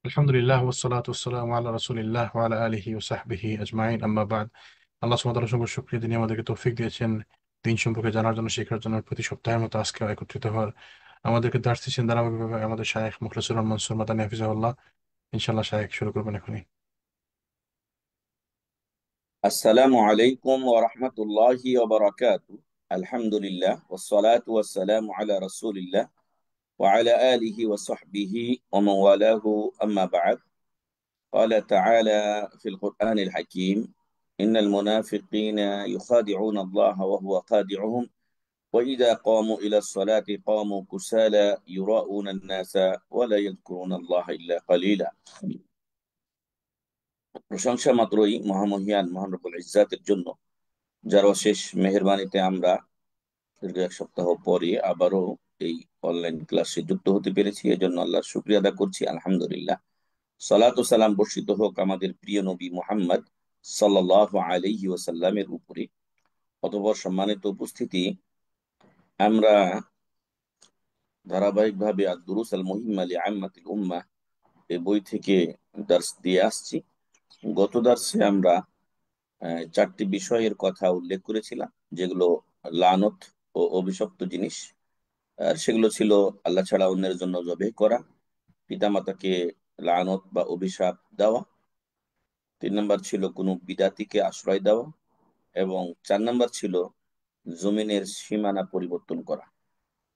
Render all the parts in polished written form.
আলহামদুলিল্লাহ ওয়াসসালাতু ওয়াসসালামু আলা রাসূলিল্লাহ ওয়া আলা আলিহি ওয়া সাহবিহি আজমাইন আম্মা বাদ। আল্লাহ সুবহানাহু ওয়া তাআলার অসংখ্য শুকরিয়া, তিনি আমাদেরকে তৌফিক দিয়েছেন দিন সম্পর্কে জানার জন্য, শেখার জন্য, প্রতি সপ্তাহের মতো আজকে একত্রিত হওয়ার। আমাদেরকে দার্স দিচ্ছেন ধারাবাহিকভাবে আমাদের শায়খ মুখলিসুর রহমান মনসুর মাদানী হাফিজাহুল্লাহ। ইনশাআল্লাহ শায়খ শুরু করবেন এখনই। আসসালামু আলাইকুম ওয়া রাহমাতুল্লাহি ওয়া বারাকাতুহু। আলহামদুলিল্লাহ ওয়াসসালাতু ওয়াসসালামু আলা রাসূলিল্লাহ ওয়া আলা আলিহি ওয়া সাহবিহি ওয়া মান ওয়ালাহু আম্মা বা'দ। قال تعالى في القرآن الحكيم إن المنافقين يخادعون الله وهو خادعهم وإذا قاموا إلى الصلاة قاموا كسالى يراءون الناس ولا يذكرون الله إلا قليلا। প্রশংসা মাত্রই মহামহিয়ান মহান রব্বুল ইজ্জাতের জন্য, যার অশেষ মেহেরবানিতে আমরা দীর্ঘ এক সপ্তাহ পরে আবারও এই অনলাইন ক্লাসে যুক্ত হতে পেরেছি। এজন্য আল্লাহর শুকরিয়া আদা করছি, আলহামদুলিল্লাহ। সালাত ও সালাম বর্ষিত হোক আমাদের প্রিয় নবী মুহাম্মদ সাল্লাল্লাহু আলাইহি ওয়াসাল্লামের উপরে। অতঃপর সম্মানিত উপস্থিতি, আমরা ধারাবাহিকভাবে আদ-দুরুস আল মুহিম্মা লিআম্মাতিল উম্মাহ এই বই থেকে দার্স দিয়ে আসছি। গত দার্সে আমরা চারটি বিষয়ের কথা উল্লেখ করেছিলাম, যেগুলো লানত ও অভিশপ্ত জিনিস। আর সেগুলো ছিল আল্লাহ ছাড়া অন্যের জন্য জবে করা, পিতামাতাকে লানত বা অভিশাপ দেওয়া, 3 নম্বর ছিল কোনো বিদাতিকে আশ্রয় দেওয়া, এবং 4 নম্বর ছিল জমিনের সীমানা পরিবর্তন করা।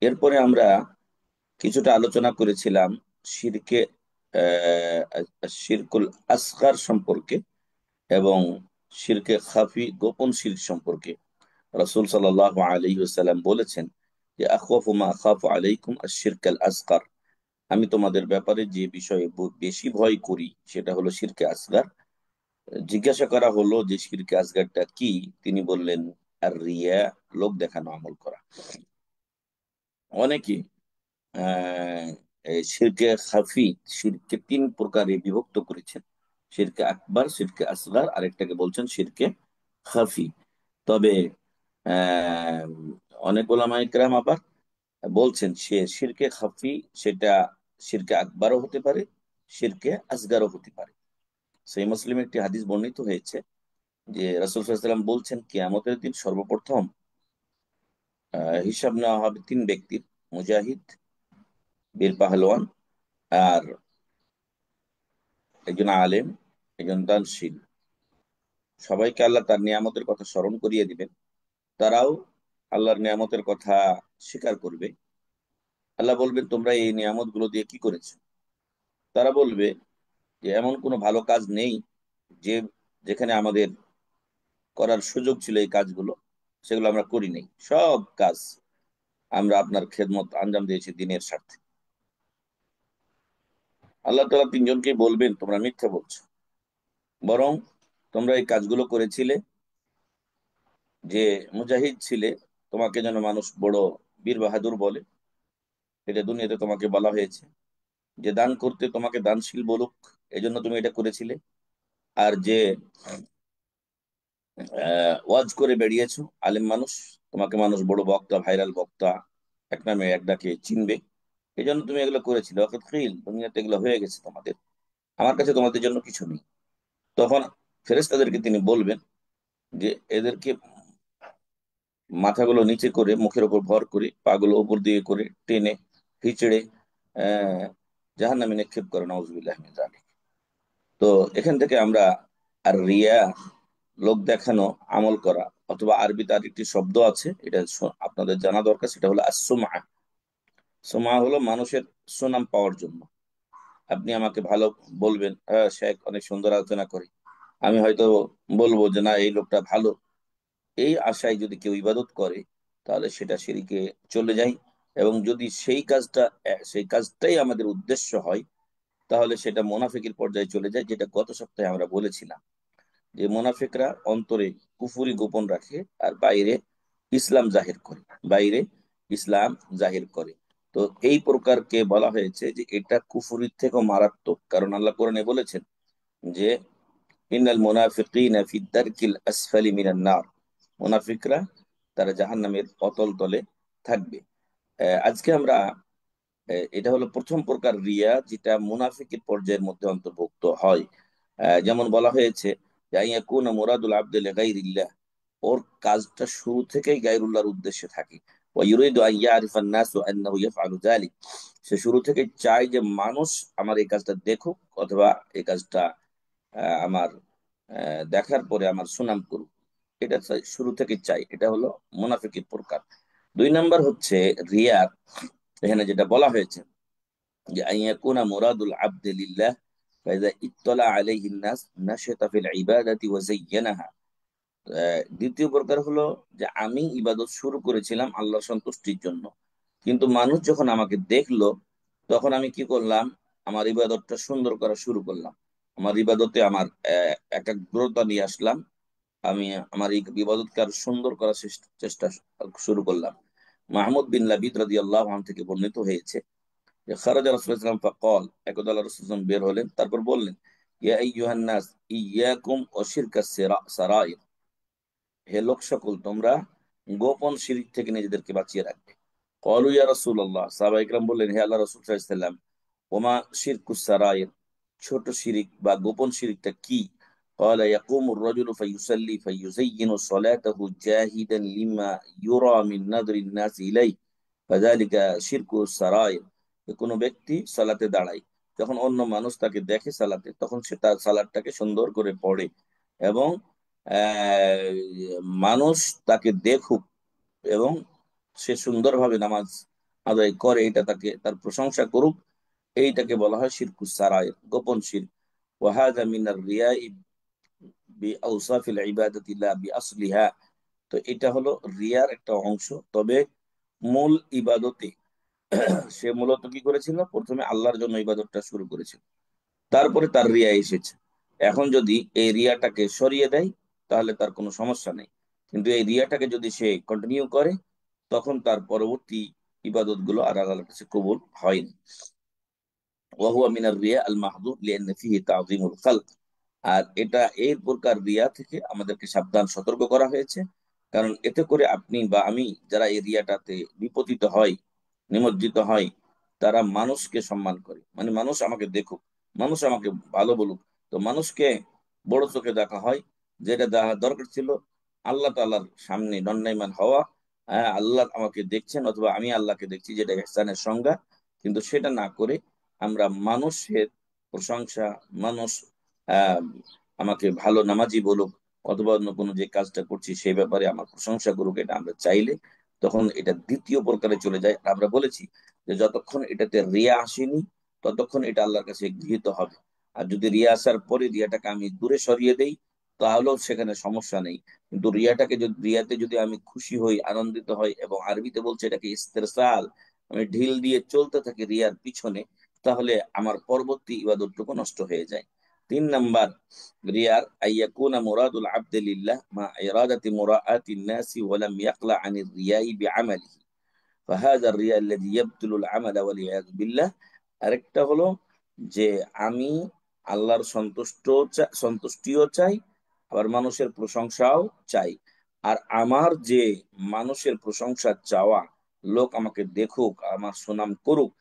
এরপরে আমরা কিছুটা আলোচনা করেছিলাম শিরকে শিরকুল আসগার সম্পর্কে এবং শিরকে খাফি গোপন শিরক সম্পর্কে। রাসূল সাল্লাল্লাহু আলাইহি ওয়াসাল্লাম বলেছেন যে আখাফু মা আখাফু আলাইকুম আশ-শিরকাল আসগার, আমি তোমাদের ব্যাপারে যে বিষয়ে বেশি ভয় করি সেটা হলো শিরকে আসগার। জিজ্ঞাসা করা হলো যে শিরকে আসগারটা কি? তিনি বললেন, আর রিয়া, লোক দেখানো আমল করা। অনেকে আহ এই শিরকে খাফি, শিরকে 3 প্রকারে বিভক্ত করেছেন: শিরকে আকবার, শিরকে আসগার, আরেকটাকে বলছেন শিরকে খাফি। তবে আহ অনেক ওলামায়ে কেরাম আবার বলছেন সে শিরকে খাফি সেটা শিরকে আকবারও হতে পারে, শিরকে আসগারও হতে পারে। সেই মুসলিমে একটি হাদিস বর্ণিত হয়েছে যে রাসূল সাল্লাল্লাহু আলাইহি ওয়াসাল্লাম বলছেন, কিয়ামতের দিন সর্বপ্রথম হিসাব নেওয়া হবে 3 ব্যক্তির: মুজাহিদ, বীর পাহলওয়ান, আর একজন আলেম, একজন দানশীল। সবাইকে আল্লাহ তার নিয়ামতের কথা স্মরণ করিয়ে দিবেন। তারাও আল্লাহর নিয়ামতের কথা স্বীকার করবে। আল্লাহ বলবেন, তোমরা এই নিয়ামত গুলো দিয়ে কি করেছো? তারা বলবে যে এমন কোনো ভালো কাজ নেই যে যেখানে আমাদের করার সুযোগ ছিল এই কাজগুলো, সেগুলো আমরা করি নাই। সব কাজ আমরা আপনার খেদমত আঞ্জাম দিয়েছি দিনের স্বার্থে। আল্লাহ তাআলা 3জনকে বলবেন, তোমরা মিথ্যা বলছো, বরং তোমরা এই কাজগুলো করেছিলে যে মুজাহিদ ছিলে, তোমাকে যেন মানুষ বড় বীর বাহাদুর বলে, এটা দুনিয়াতে তোমাকে বলা হয়েছে। যে দান করতে তোমাকে দানশীল বলুক, এজন্য তুমি এটা করেছিলে। আর যে ওয়াজ করে বেরিয়েছো, আলেম মানুষ, তোমাকে মানুষ বড় বক্তা, ভাইরাল বক্তা, এক নামে এক ডাকে চিনবে, এই জন্য তুমি এগুলো করেছিলে। অর্থাৎ খিল, দুনিয়াতে এগুলো হয়ে গেছে তোমাদের, আমার কাছে তোমাদের জন্য কিছু নেই। তখন ফেরেশতাদেরকে তিনি বলবেন যে এদেরকে মাথাগুলো নিচে করে, মুখের উপর ভর করে, পাগুলো উপর দিয়ে করে টেনে হিচড়ে আহ জাহান্নামে নিক্ষেপ করে, নাউজুবিল্লাহ মিন যালিক। তো এখান থেকে আমরা আর রিয়া, লোক দেখানো আমল করা, অথবা আরবি তার একটি শব্দ আছে, এটা আপনাদের জানা দরকার, সেটা হলো আসুমা। সুমা হলো মানুষের সুনাম পাওয়ার জন্য। আপনি আমাকে ভালো বলবেন, হ্যাঁ শেখ অনেক সুন্দর আলোচনা করে, আমি হয়তো বলবো যে না এই লোকটা ভালো। এই আশায় যদি কেউ ইবাদত করে, তাহলে সেটা শিরকে চলে যায়। এবং যদি সেই কাজটাই আমাদের উদ্দেশ্য হয়, তাহলে সেটা মুনাফিকের পর্যায়ে চলে যায়, যেটা গত সপ্তাহে আমরা বলেছিলাম যে মুনাফিকরা অন্তরে কুফুরি গোপন রাখে আর বাইরে ইসলাম জাহির করে, বাইরে ইসলাম জাহির করে। তো এই প্রকারকে বলা হয়েছে যে এটা কুফুরির থেকেও মারাত্মক, কারণ আল্লাহ কোরআনে বলেছেন যে ইন্নাল মুনাফিকিনা ফি দারকিল আসফালি মিনান নার, মুনাফিকরা তারা জাহান্নামের অতল তলে থাকবে। আজকে আমরা এটা হলো প্রথম প্রকার রিয়া, যেটা মুনাফিকের পর্যায়ের মধ্যে অন্তর্ভুক্ত হয়। যেমন বলা হয়েছে যে আইয়াকুনা মুরাদুল আবদি লিগাইরিল্লাহ, ওর কাজটা শুরু থেকেই গায়রুল্লাহর উদ্দেশ্যে থাকে। ওয়া ইউরিদু আন ইয়ারিফান নাসু আন্নাহু ইয়াফআলু যালিক, সে শুরু থেকে চায় যে মানুষ আমার এই কাজটা দেখুক, অথবা এই কাজটা আমার দেখার পরে আমার সুনাম করুক। এটা শুরু থেকে চাই, এটা হলো মুনাফিকের প্রকার। দুই নাম্বার হচ্ছে রিয়া। এখানে যেটা বলা হয়েছে যে আইয়াকুনা মুরাদুল আবদি লিল্লাহ ফাইযা ইত্তালা আলাইহি নাস নাশাতা ফিল ইবাদাতি ওয়া যায়্যানাহা। দ্বিতীয় প্রকার হলো যে আমি ইবাদত শুরু করেছিলাম আল্লাহর সন্তুষ্টির জন্য, কিন্তু মানুষ যখন আমাকে দেখলো, তখন আমি কি করলাম, আমার ইবাদতটা সুন্দর করা শুরু করলাম। আমার ইবাদতে আমার একাগ্রতা নিয়ে আসলাম। আমি আমার এই ইবাদতকে আরো সুন্দর করার চেষ্টা শুরু করলাম। মাহমুদ বিন লাবিদ রাদিয়াল্লাহু আনহু থেকে বর্ণিত হয়েছে যে খারাজা রাসূলুল্লাহ সাল্লাল্লাহু আলাইহি ওয়াসাল্লাম ফাকাল, একদা আল্লাহ রাসূল সাল্লাল্লাহু আলাইহি ওয়াসাল্লাম বের হলেন, তারপর বললেন, ইয়া আইয়ুহান নাস ইয়াকুম ওয়া শিরকাস সারাইর, হে লোক সকল, তোমরা গোপন শিরিক থেকে নিজেদেরকে বাঁচিয়ে রাখবে। ক্বালু ইয়া রাসূলুল্লাহ, সাহাবায়ে কেরাম বললেন, হে আল্লাহ রাসূল সাল্লাল্লাহু আলাইহি ওয়াসাল্লাম, ওমা শিরকুস সারাইর, ছোট শিরিক বা গোপন শিরিকটা কি? قال يقوم الرجل فيصلي فيزين صلاته جاهدا لما يرى من نظر الناس إليه فذلك শিরকু সারাইর। কোনো ব্যক্তি সালাতে দাঁড়ায়, যখন অন্য মানুষ তাকে দেখে সালাতে, তখন সে তার সালাদটাকে সুন্দর করে পড়ে, এবং মানুষ তাকে দেখুক এবং সে সুন্দরভাবে নামাজ আদায় করে, এটা তাকে তার প্রশংসা করুক, এইটাকে বলা হয় শিরকু সারাইর, গোপন শিরক। ওয়াহাদা মিনার রিয়াই বিআওসাফিল ইবাদাতি লা বিআসলিহা। তো এটা হলো রিয়ার একটা অংশ, তবে মূল ইবাদতে সে মূলত কি করেছিল, প্রথমে আল্লাহর জন্য ইবাদতটা শুরু করেছিল, তারপরে তার রিয়া এসেছে। এখন যদি এই রিয়াটাকে সরিয়ে দেয়, তাহলে তার কোনো সমস্যা নেই। কিন্তু এই রিয়াটাকে যদি সে কন্টিনিউ করে, তখন তার পরবর্তী ইবাদত গুলো আর আল্লাহর কাছে কবুল হয়নি। ওয়াহুয়া মিনার রিয়া আল মাহদুদ লিআন্না ফিহি তাযীমুল খালক। আর এটা এই প্রকার রিয়া থেকে আমাদেরকে সাবধান সতর্ক করা হয়েছে, কারণ এতে করে আপনি বা আমি যারা এই রিয়াটাতে বিপতিত হয়, নিমজ্জিত হয়, তারা মানুষকে সম্মান করে, মানে মানুষ আমাকে দেখুক, মানুষ আমাকে ভালো বলুক। তো মানুষকে বড় চোখে দেখা হয়, যেটা দরকার ছিল আল্লাহ তাআলার সামনে দণ্ডায়মান হওয়া। আল্লাহ আমাকে দেখছেন অথবা আমি আল্লাহকে দেখছি, যেটা ইহসানের সংজ্ঞা। কিন্তু সেটা না করে আমরা মানুষের প্রশংসা, মানুষ আহ আমাকে ভালো নামাজি বলুক, অথবা অন্য কোনো যে কাজটা করছি সেই ব্যাপারে আমার প্রশংসা করুক, এটা আমরা চাইলে তখন এটা দ্বিতীয় প্রকারে চলে যায়। আর আমরা বলেছি যে যতক্ষণ এটাতে রিয়া আসেনি, ততক্ষণ এটা আল্লাহর কাছে গৃহীত হবে। আর যদি রিয়া আসার পরে রিয়াটাকে আমি দূরে সরিয়ে দেই, তাহলেও সেখানে সমস্যা নেই। কিন্তু রিয়াটাকে যদি, রিয়াতে যদি আমি খুশি হই, আনন্দিত হই, এবং আরবিতে বলছে এটাকে ইস্তেরসাল, আমি ঢিল দিয়ে চলতে থাকি রিয়ার পিছনে, তাহলে আমার পরবর্তী ইবাদতটুকু নষ্ট হয়ে যায়। তিন নাম্বার রিয়ার আইয়াকুনা মুরাদুল আবদি লিল্লাহ মা ইরাদাতি মুরাআতি الناس ولم يقلع عن الرياء بعمله فهذا الرياء الذي يبطل العمل والعياذ بالله। আরেকটা হলো যে আমি আল্লাহর সন্তুষ্টিও চাই, আবার মানুষের প্রশংসাও চাই। আর আমার যে মানুষের প্রশংসা চাওয়া, লোক আমাকে দেখুক, আমার সুনাম করুক,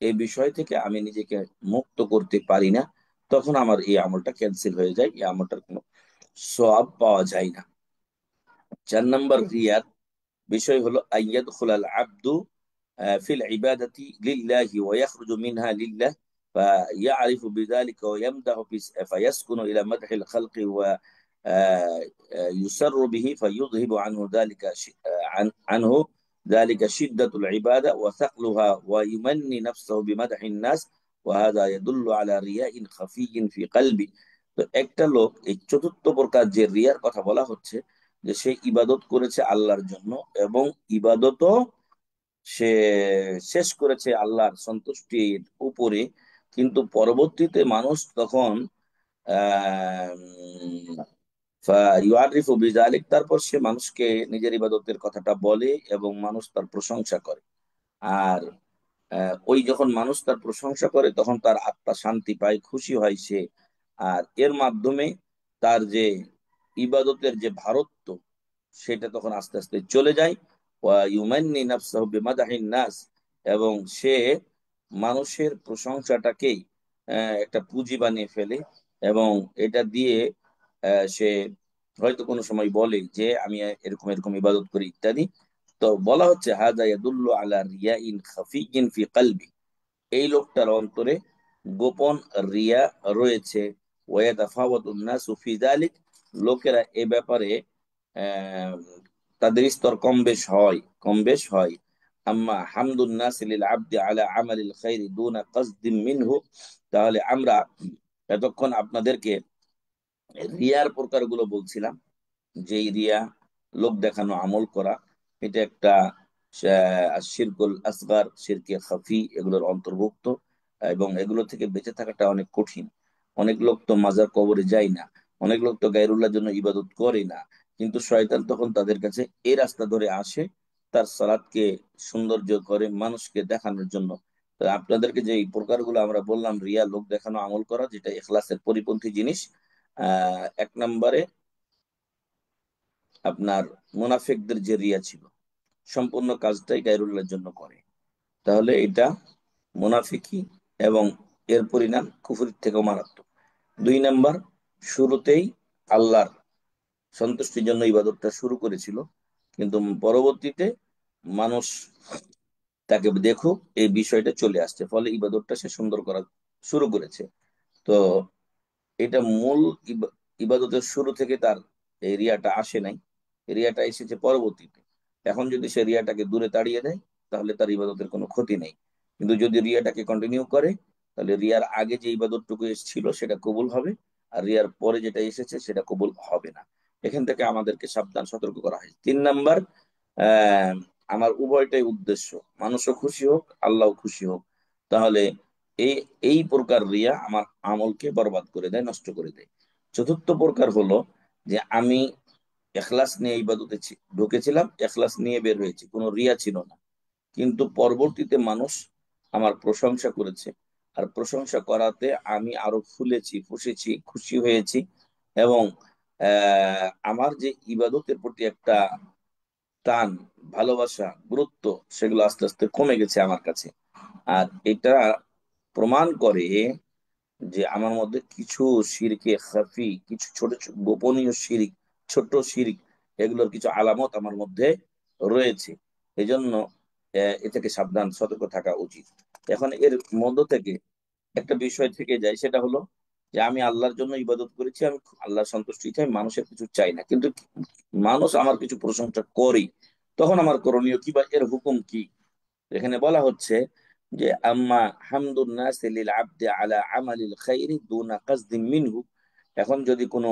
এই বিষয় থেকে আমি নিজেকে মুক্ত করতে পারি না, তখন আমার এই আমলটা ক্যান্সেল হয়ে যায়, এই আমলটার কোনো সওয়াব পাওয়া যায় না। 4 নম্বর রিয়ার বিষয় হলো আইয়াদখুলাল আবদু ফিল ইবাদাতি লিল্লাহি ওয়া ইয়াখরুজু মিনহা লিল্লাহ فيعرف بذلك ويمدح فيسكن إلى مدح الخلق ويسر به فيذهب عنه ذلك عنه ذلك شدة العبادة وثقلها ويمني نفسه بمدح الناس وهذا يدل على رياء خفي في قلبه। তো একটা লোক, এই চতুর্থ প্রকার যে রিয়ার কথা বলা হচ্ছে, যে সে ইবাদত করেছে আল্লাহর জন্য, এবং ইবাদতও সে শেষ করেছে আল্লাহর সন্তুষ্টির উপরে, কিন্তু পরবর্তীতে মানুষ তখন ইউআরিফু বিযালিক, তারপর সে মানুষকে নিজের ইবাদতের কথাটা বলে এবং মানুষ তার প্রশংসা করে। আর ওই যখন মানুষ তার প্রশংসা করে, তখন তার আত্মা শান্তি পায়, খুশি হয় সে। আর এর মাধ্যমে তার যে ইবাদতের যে ভারত্ব, সেটা তখন আস্তে আস্তে চলে যায়। ওয়া ইউমান্নি নাফসাহু বিমাদাহিন নাস, এবং সে মানুষের প্রশংসাটাকেই একটা পুঁজি বানিয়ে ফেলে, এবং এটা দিয়ে সে হয়তো কোনো সময় বলে যে আমি এরকম এরকম ইবাদত করি ইত্যাদি। তো বলা হচ্ছে হাদা ইয়াদুল্লু আলা রিয়াইন খাফিয়িন ফি কলবি, এই লোকটার অন্তরে গোপন রিয়া রয়েছে। ওয়াতাফাওয়াতুন নাসু ফি যালিক, লোকেরা এ ব্যাপারে আহ, তাদের স্তর কম বেশ হয়। আম্মা হামদুন নাস লিল আবদি আলা আমালিল খাইরি দুনা কাসদিম মিনহু, তাহলে আমরা এতক্ষণ আপনাদেরকে রিয়ার প্রকারগুলো বলছিলাম। যেই রিয়া, লোক দেখানো আমল করা, এটা একটা শিরকুল আসগার, শিরকে খাফি এগুলোর অন্তর্ভুক্ত, এবং এগুলো থেকে বেঁচে থাকাটা অনেক কঠিন। অনেক লোক তো মাজার কবরে যায় না, অনেক লোক তো গায়রুল্লাহর জন্য ইবাদত করে না, কিন্তু শয়তান তখন তাদের কাছে এই রাস্তা ধরে আসে, তার সালাতকে সৌন্দর্য করে মানুষকে দেখানোর জন্য। তো আপনাদেরকে যে এই প্রকারগুলো আমরা বললাম, রিয়া, লোক দেখানো আমল করা, যেটা ইখলাসের পরিপন্থী জিনিস। এক নম্বরে আপনার মুনাফিকদের যে রিয়া ছিল, সম্পূর্ণ কাজটাই গায়রুল্লাহর জন্য করে, তাহলে এটা মুনাফিকি, এবং এর পরিণাম কুফরির থেকেও মারাত্মক। দুই নাম্বার, শুরুতেই আল্লাহর সন্তুষ্টির জন্য ইবাদতটা শুরু করেছিল, কিন্তু পরবর্তীতে মানুষ তাকে দেখুক এই বিষয়টা চলে আসছে, ফলে ইবাদতটা সে সুন্দর করা শুরু করেছে। তো এটা মূল ইবাদতের শুরু থেকে তার এই রিয়াটা আসে নাই, রিয়াটা এসেছে পরবর্তীতে। এখন যদি সে রিয়াটাকে দূরে তাড়িয়ে দেয়, তাহলে তার ইবাদতের কোনো ক্ষতি নেই। কিন্তু যদি রিয়াটাকে কন্টিনিউ করে, তাহলে রিয়ার আগে যে ইবাদতটুকু এসেছিল সেটা কবুল হবে, আর রিয়ার পরে যেটা এসেছে সেটা কবুল হবে না। এখান থেকে আমাদেরকে সাবধান সতর্ক করা হয়। তিন নাম্বার, আহ আমার উভয়টাই উদ্দেশ্য, মানুষও খুশি হোক, আল্লাহ খুশি হোক, তাহলে এই এই প্রকার রিয়া আমার আমলকে বরবাদ করে দেয়, নষ্ট করে দেয়। চতুর্থ প্রকার হলো যে আমি এখলাস নিয়ে ইবাদতে ঢুকেছিলাম, এখলাস নিয়ে বের হয়েছি, কোনো রিয়া ছিল না, কিন্তু পরবর্তীতে মানুষ আমার প্রশংসা করেছে, আর প্রশংসা করাতে আমি আরো ফুলেছি, ফুসেছি, খুশি হয়েছি, এবং আমার যে ইবাদতের প্রতি একটা টান, ভালোবাসা, গুরুত্ব, সেগুলো আস্তে আস্তে কমে গেছে আমার কাছে। আর এটা প্রমাণ করে যে আমার মধ্যে কিছু শিরকে খাফি, কিছু ছোট ছোট গোপনীয় শিরিক, ছোট শিরিক, এগুলোর কিছু আলামত আমার মধ্যে রয়েছে। এই জন্য এ থেকে সাবধান সতর্ক থাকা উচিত। এখন এর মধ্য থেকে একটা বিষয় থেকে যায়, সেটা হলো যে আমি আল্লাহর জন্য ইবাদত করেছি, আমি আল্লাহর সন্তুষ্টি চাই, মানুষের কিছু চাই না, কিন্তু মানুষ আমার কিছু প্রশংসা করে, তখন আমার করণীয় কি বা এর হুকুম কি? এখানে বলা হচ্ছে যে আম্মা হামদুন নাস লিল আবদি আলা আমালিল খাইরি দুনা কাসদিম মিনহু, এখন যদি কোনো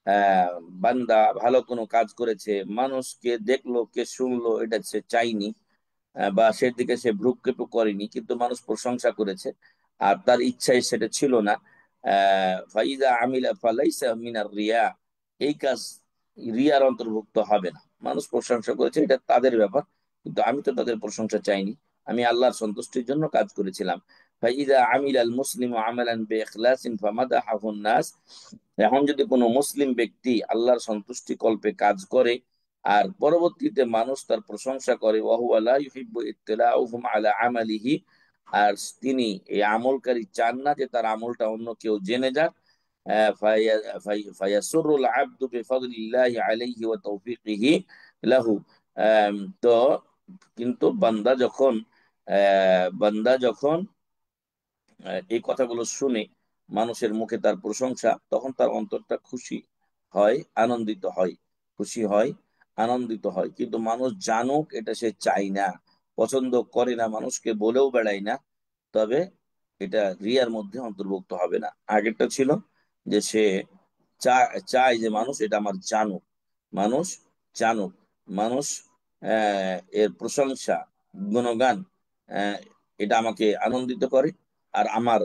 আহ বান্দা ভালো কোনো কাজ করেছে, মানুষকে দেখলো, কে শুনলো, এটা সে চাইনি, বা সেদিকে সে ভ্রুক্ষেপ করেনি, কিন্তু মানুষ প্রশংসা করেছে, আর তার ইচ্ছায় সেটা ছিল না, ফাইদা আমিলা ফালাইসা মিনার রিয়া, এই কাজ রিয়ার অন্তর্ভুক্ত হবে না। মানুষ প্রশংসা করেছে, এটা তাদের ব্যাপার, কিন্তু আমি তো তাদের প্রশংসা চাইনি, আমি আল্লাহর সন্তুষ্টির জন্য কাজ করেছিলাম। ফাইদা আমিল আল মুসলিম আমালান বিইখলাসিন ফামাদাহাহু নাস, এখন যদি কোনো মুসলিম ব্যক্তি আল্লাহর সন্তুষ্টি কল্পে কাজ করে, আর পরবর্তীতে মানুষ তার প্রশংসা করে, ওয়াহুয়া লা ইউহিব্বু ইত্তিলাউহুম আলা আমালিহি, আর তিনি এই আমলকারী চান না যে তার আমলটা অন্য কেউ জেনে যাক, ফায়াসুরুল আবদু বিফাদলিল্লাহি আলাইহি ওয়া তাওফীকিহি লাহু, আম, তো কিন্তু বান্দা যখন এই কথাগুলো শুনে মানুষের মুখে তার প্রশংসা, তখন তার অন্তরটা খুশি হয়, আনন্দিত হয়, খুশি হয়, আনন্দিত হয়। কিন্তু মানুষ জানুক এটা সে চায় না, পছন্দ করে না, মানুষকে বলেও বেড়ায় না, তবে এটা রিয়ার মধ্যে অন্তর্ভুক্ত হবে না। আগেরটা ছিল যে সে চায় যে মানুষ এটা আমার জানুক, মানুষ জানুক, মানুষ এর প্রশংসা, গুণগান, আহ, এটা আমাকে আনন্দিত করে, আর আমার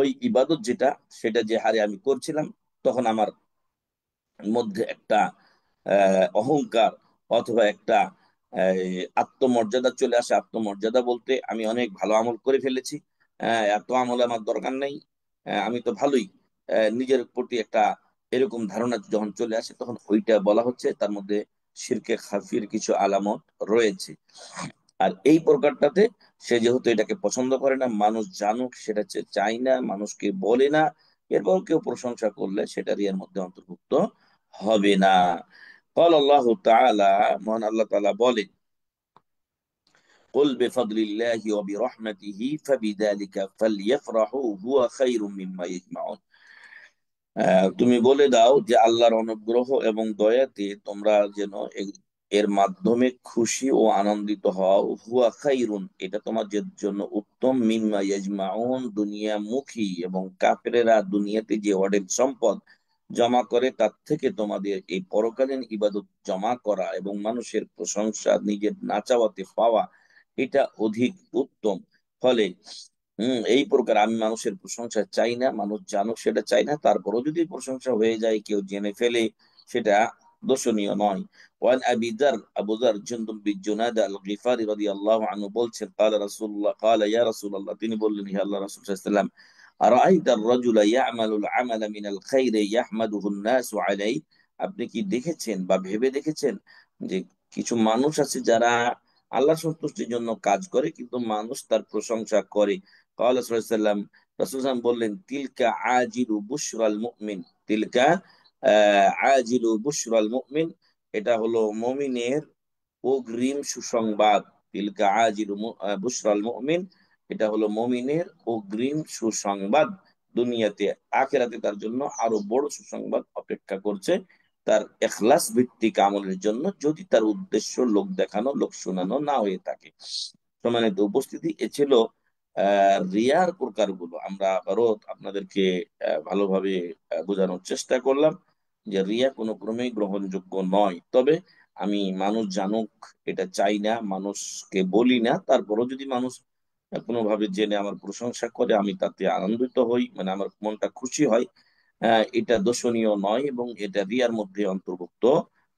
ওই ইবাদত যেটা, সেটা যে হারে আমি করছিলাম, তখন আমার মধ্যে একটা অহংকার, অথবা একটা আত্মমর্যাদা চলে আসে। আত্মমর্যাদা বলতে আমি অনেক ভালো আমল করে ফেলেছি, এত আমল আমার দরকার নেই, আমি তো ভালোই, নিজের প্রতি একটা এরকম ধারণা যখন চলে আসে, তখন ওইটা বলা হচ্ছে তার মধ্যে শিরকে খাফির কিছু আলামত রয়েছে। আর এই প্রকারটাতে সে যেহেতু এটাকে পছন্দ করে না, মানুষ জানুক সেটা চাই না, মানুষকে বলে না, এরপর কেউ প্রশংসা করলে সেটা রিয়ার মধ্যে অন্তর্ভুক্ত হবে না। قال الله تعالى, মহান আল্লাহ তাআলা বলেন, قل بفضل الله وبرحمته فبذلك فليفرحوا هو خير مما يجمعون। তুমি বলে দাও যে আল্লাহর অনুগ্রহ এবং দয়াতে তোমরা যেন এর মাধ্যমে খুশি ও আনন্দিত হও। হুয়া খাইরুন, এটা তোমাদের জন্য উত্তম, মিম্মা ইয়াজমাউন, দুনিয়ামুখী এবং কাফেরেরা দুনিয়াতে যে অঢেল সম্পদ জমা করে তার থেকে তোমাদের এই পরকালীন ইবাদত জমা করা এবং মানুষের প্রশংসা নিজের না চাওয়াতে পাওয়া, এটা অধিক উত্তম। ফলে এই প্রকার আমি মানুষের প্রশংসা চাই না, মানুষ জানুক সেটা চাই না, তারপরও যদি প্রশংসা হয়ে যায়, কেউ জেনে ফেলে, সেটা দোষণীয় নয়। ওয়ান আবি যার, আবু যার জুনদুব বিন জুনাদা আল গিফারি রাদিয়াল্লাহু আনহু বলছেন, ক্বালা রাসূলুল্লাহ, ক্বালা ইয়া রাসূলুল্লাহ, তিনি বললেন, হে আল্লাহর রাসূল সাল্লাল্লাহু আলাইহি ওয়াসাল্লাম, আরাআইতা আর-রাজুলা ইয়া'মালুল আমালা মিনাল খাইরি ইয়াহমাদুহু আন-নাসু আলাইহি, আপনি কি দেখেছেন বা ভেবে দেখেছেন যে কিছু মানুষ আছে যারা আল্লাহ সন্তুষ্টির জন্য কাজ করে কিন্তু মানুষ তার প্রশংসা করে। قال صلى الله عليه وسلم, রাসূল সাল্লাল্লাহু আলাইহি ওয়াসাল্লাম বললেন, তিলকা আজিলু বুশরাল মুমিন, তিলকা আজিলু বুশরাল মুমিন, এটা হলো মুমিনের অগ্রিম সুসংবাদ। তিলকা আজিলু বুশরাল মুমিন, এটা হলো মুমিনের অগ্রিম সুসংবাদ। দুনিয়াতে আখিরাতে তার জন্য আরো বড় সুসংবাদ অপেক্ষা করছে, তার ইখলাস ভিত্তিক আমলের জন্য, যদি তার উদ্দেশ্য লোক দেখানো, লোক শোনানো না হয়ে থাকে। সম্মানিত উপস্থিতি, এ ছিল রিয়ার প্রকারগুলো। আমরা আবারও আপনাদেরকে ভালোভাবে বোঝানোর চেষ্টা করলাম যে রিয়া কোনো ক্রমেই গ্রহণযোগ্য নয়। তবে আমি মানুষ জানুক এটা চাই না, মানুষকে বলি না, তারপরও যদি মানুষ কোনোভাবে জেনে আমার প্রশংসা করে, আমি তাতে আনন্দিত হই, মানে আমার মনটা খুশি হয়, এটা দোষণীয় নয় এবং এটা রিয়ার মধ্যে অন্তর্ভুক্ত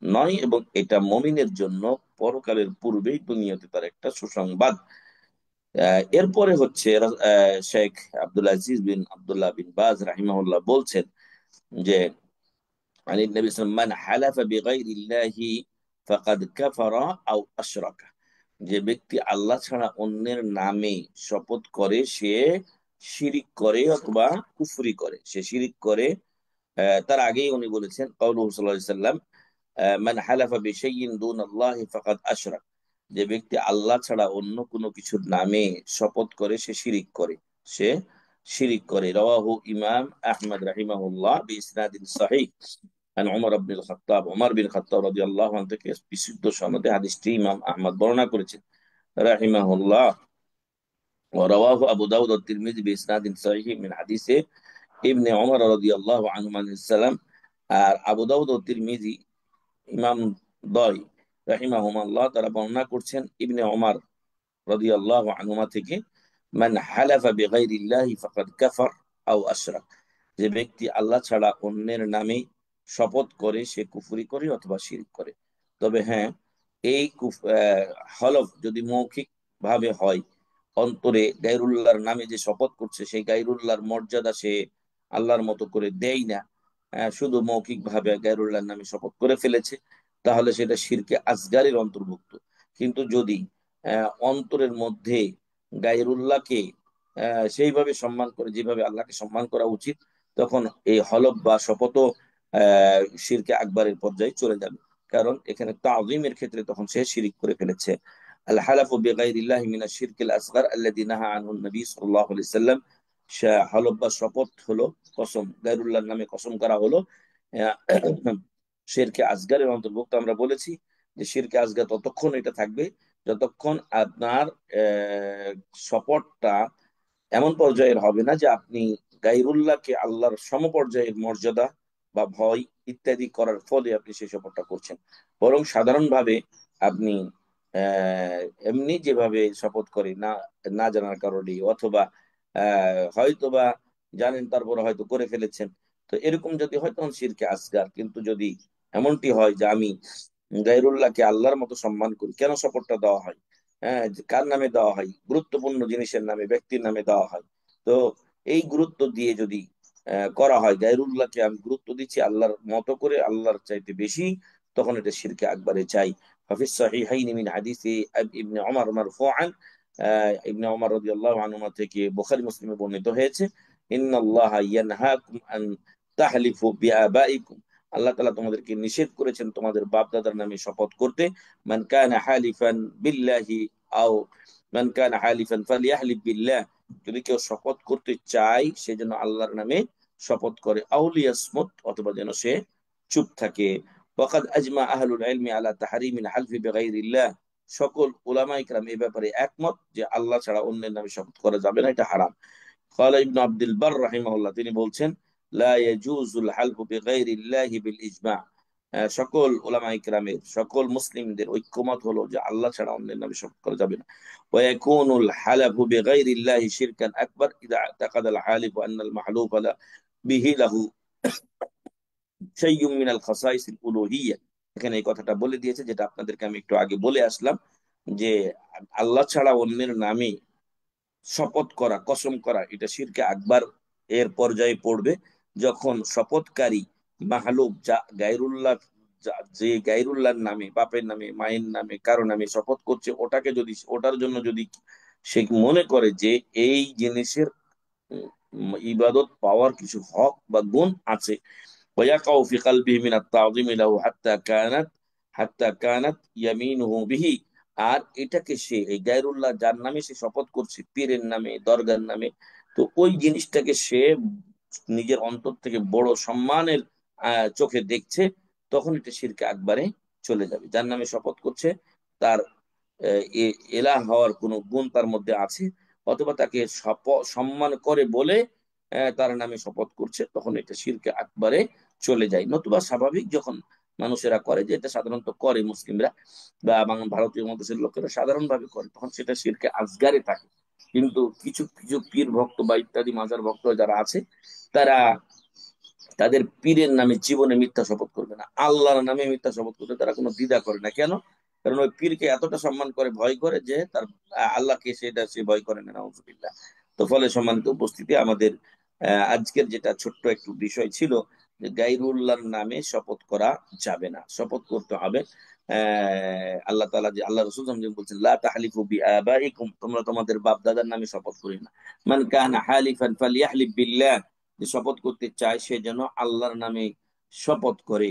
নয়, এবং এটা মমিনের জন্য পরকালের পূর্বেই দুনিয়াতে তার একটা সুসংবাদ। এরপরে হচ্ছে শেখ আব্দুল আজিজ বিন আব্দুল্লাহ বিন বাজ রাহিমাহুল্লাহ বলছেন যে, عن النبي صلى الله عليه وسلم, من حلف بغير الله فقد كفر أو أشرك, যে ব্যক্তি আল্লাহ ছাড়া অন্যের নামে শপথ করে সে শিরিক করে অথবা কুফরি করে, সে শিরিক করে। তার আগেই উনি বলেছেন, কাউলুহু সাল্লাল্লাহু আলাইহি সাল্লাম, মান হালাফা বিশাইইন দুনাল্লাহি ফাকাদ আশরাক, যে ব্যক্তি আল্লাহ ছাড়া অন্য কোনো কিছুর নামে শপথ করে সে শিরিক করে, সে শিরিক করে। রাওয়াহু ইমাম আহমদ রাহিমাহুল্লাহ বিইসনাদিন সহিহ আন উমর ইবনে খাত্তাব, উমর বিন খাত্তাব রাদিয়াল্লাহু আনহু থেকে বিশুদ্ধ সনদে হাদিসটি ইমাম আহমদ বর্ণনা করেছেন রাহিমাহুল্লাহ। ورواه أبو داود والترمذي بإسناد صحيح من حديث ابن عمر رضي الله عنهما عن السلام। আর আবু দাউদ ও তিরমিজি, ইমাম দয় রাহিমাহুমাল্লাহ, তারা বর্ণনা করছেন ইবনে ওমর রাদিয়াল্লাহু আনহুমা থেকে, মান হালাফা বিগাইরিল্লাহি ফাকাদ কাফার আও আশরাক, যে ব্যক্তি আল্লাহ ছাড়া অন্যের নামে শপথ করে সে কুফরি করে অথবা শিরক করে। তবে হ্যাঁ, এই হলফ যদি মৌখিক ভাবে হয়, অন্তরে গায়রুল্লাহর নামে যে শপথ করছে সেই গায়রুল্লাহর মর্যাদা সে আল্লাহর মতো করে দেয় না, শুধু মৌখিক ভাবে গায়রুল্লাহর নামে শপথ করে ফেলেছে, তাহলে সেটা শিরকে আসগারের অন্তর্ভুক্ত। কিন্তু যদি অন্তরের মধ্যে গায়রুল্লাহকে সেইভাবে সম্মান করে যেভাবে আল্লাহকে সম্মান করা উচিত, তখন এই হলফ বা শপথও শিরকে আকবরের পর্যায়ে চলে যাবে, কারণ এখানে তাযীমের ক্ষেত্রে তখন সে শিরিক করে ফেলেছে। আল হালাফু বিগাইরিল্লাহি মিনাশ শিরকিল আসগার আল্লাযী নাহা আনহু নবী সাল্লাল্লাহু আলাইহি সাল্লাম, হলফ বা শপথ হলো কসম, গায়রুল্লাহর নামে কসম করা হলো শিরকে আসগারের অন্তর্ভুক্ত। আমরা বলেছি যে শিরকে আসগার ততক্ষণ এটা থাকবে যতক্ষণ আপনার আহ, শপথটা এমন পর্যায়ের হবে না যে আপনি গায়রুল্লাহকে আল্লাহর সমপর্যায়ের মর্যাদা বা ভয় ইত্যাদি করার ফলে আপনি সেই শপথটা করছেন, বরং সাধারণভাবে আপনি এমনি যেভাবে শপথ করে না, না জানার কারণে অথবা হয়তোবা জানেন তারপরে হয়তো করে ফেলেছেন, তো এরকম যদি হয় তখন শিরকে আসগার। কিন্তু যদি এমনটি হয় যে আমি গায়রুল্লাহকে আল্লাহর মতো সম্মান করি, কেন শপথটা দেওয়া হয়? হ্যাঁ, যে কার নামে দেওয়া হয়? গুরুত্বপূর্ণ জিনিসের নামে, ব্যক্তির নামে দেওয়া হয়। তো এই গুরুত্ব দিয়ে যদি করা হয়, গায়রুল্লাহকে আমি গুরুত্ব দিচ্ছি আল্লাহর মতো করে, আল্লাহর চাইতে বেশি, তখন এটা শিরকে আকবরে চাই। হাফিজ সাহিহাইন মিন হাদিসে ইবনে ওমর মারফুআন, ইবনে ওমর রাদিয়াল্লাহু আনহুমা থেকে বুখারী মুসলিমে বর্ণিত হয়েছে, ইন্নাল্লাহা ইয়ানহাকুম আন তাহলিফু বিআবাইকুম, আল্লাহ তাআলা তোমাদেরকে নিষেধ করেছেন তোমাদের বাপ দাদার নামে শপথ করতে। মান কানা হালিফান বিল্লাহি আও মান কানা হালিফান ফালিয়াহলিফ বিল্লাহ, যদি কেউ শপথ করতে চায় সে যেন আল্লাহর নামে শপথ করে, আউলিয়াসমুত, অথবা যেন সে চুপ থাকে। ওয়াকাদ আজমা আহলুল ইলমি আলা তাহরিমিল হালফি বিগাইরিল্লাহ, সকল উলামা ইকরাম এই ব্যাপারে একমত যে আল্লাহ ছাড়া অন্যের নামে শপথ করা যাবে না, এটা হারাম। ক্বালা ইবনু আব্দুল বার রাহিমাহুল্লাহ, তিনি বলছেন, লা ইয়াজুজুল হালফু বিগাইরিল্লাহি বিল ইজমা, সকল উলামা ইকরামের, সকল মুসলিমদের ঐক্যমত হলো যে আল্লাহ ছাড়া অন্যের নামে শপথ করা যাবে না। ওয়া ইয়াকুনুল হালাফু বিগাইরিল্লাহি শিরকান আকবার ইযা আ'তাকাদাল হালিফু আন্নাল মাহলুফা বিহি লাহু শাইয়্যুম মিনাল খাসাইসিল উলুহিয়্যা। এখানে এই কথাটা বলে দিয়েছে যেটা আপনাদেরকে আমি একটু আগে বলে আসলাম, যে আল্লাহ ছাড়া অন্যের নামে শপথ করা, কসম করা, এটা শিরকে আকবার এর পর্যায়ে পড়বে, যখন শপথকারী মাহলুক যা গায়রুল্লাহ, যে গায়রুল্লাহর নামে, বাপের নামে, মায়ের নামে, কারো নামে শপথ করছে, ওটাকে যদি, ওটার জন্য যদি সে মনে করে যে এই জিনিসের ইবাদত পাওয়ার কিছু হক বা গুণ আছে, ويقع في قلبه من التعظيم له حتى كانت يمينه به, আর এটাকে সে, এই গায়রুল্লাহ যার নামে সে শপথ করছে, পীরের নামে, দরগার নামে, তো ওই জিনিসটাকে সে নিজের অন্তর থেকে বড় সম্মানের চোখে দেখছে, তখন এটা শিরকে আকবারে চলে যাবে। যার নামে শপথ করছে তার এলাহ হওয়ার কোনো গুণ তার মধ্যে আছে, অথবা তাকে সম্মান করে বলে তার নামে শপথ করছে, তখন এটা শিরকে আকবারে চলে যায়। নতুবা স্বাভাবিক যখন মানুষেরা করে, যে এটা সাধারণত করে মুসলিমরা বা ভারতীয় মধ্যদেশের লোকেরা সাধারণভাবে করে, তখন সেটা শিরকে আসগারে থাকে। কিন্তু কিছু কিছু পীর ভক্ত বা ইত্যাদি মাজার ভক্ত যারা আছে, তারা তাদের পীরের নামে জীবনে মিথ্যা শপথ করবে না, আল্লাহর নামে মিথ্যা শপথ করতে তারা কোনো দ্বিধা করে না। কেন? কারণ ওই পীরকে এতটা সম্মান করে, ভয় করে, যে তার আল্লাহকে সেটা সে ভয় করে না, নাউজুবিল্লাহ। তো ফলে সম্মানিত উপস্থিতি, আমাদের আজকের যেটা ছোট্ট একটু বিষয় ছিল, যে গাইরুল্লাহর নামে শপথ করা যাবে না, শপথ করতে হবে আল্লাহ তাআলা, যে আল্লাহ রাসূল সাল্লাল্লাহু আলাইহি ওয়াসাল্লাম বলছেন, লা তাহলিফু বিআবাইকুম, তোমরা তোমাদের বাপ দাদার নামে শপথ করি না। মান কানা হালিফান ফালিয়াহলিফ বিল্লাহ, যে শপথ করতে চায় সে যেন আল্লাহর নামে শপথ করে।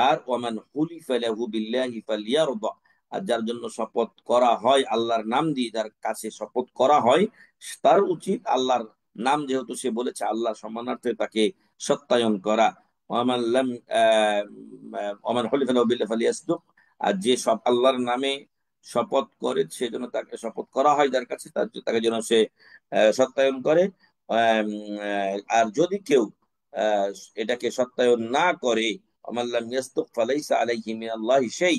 আর ওয়ামান হুলিফা লাহু বিল্লাহি ফালিয়ারদা, আর যার জন্য শপথ করা হয় আল্লাহর নাম দিয়ে, যার কাছে শপথ করা হয়, তার উচিত আল্লাহর নাম যেহেতু সে বলেছে, আল্লাহ সম্মানার্থে তাকে সত্যায়ন করা। ওয়ামান লাম ওয়ামান হুলিফা লাহু বিল্লাহি ফালিয়াসদুক, আর যে সব আল্লাহর নামে শপথ করে সেজন্য তাকে শপথ করা হয় যার কাছে, তাকে যেন সে সত্যায়ন করে। আর যদি কেউ আহ, এটাকে সত্যায়ন না করে, আমাল্লাম ইয়াস্তুক ফালাইসা আলাইহি মিনাল্লাহি শাই,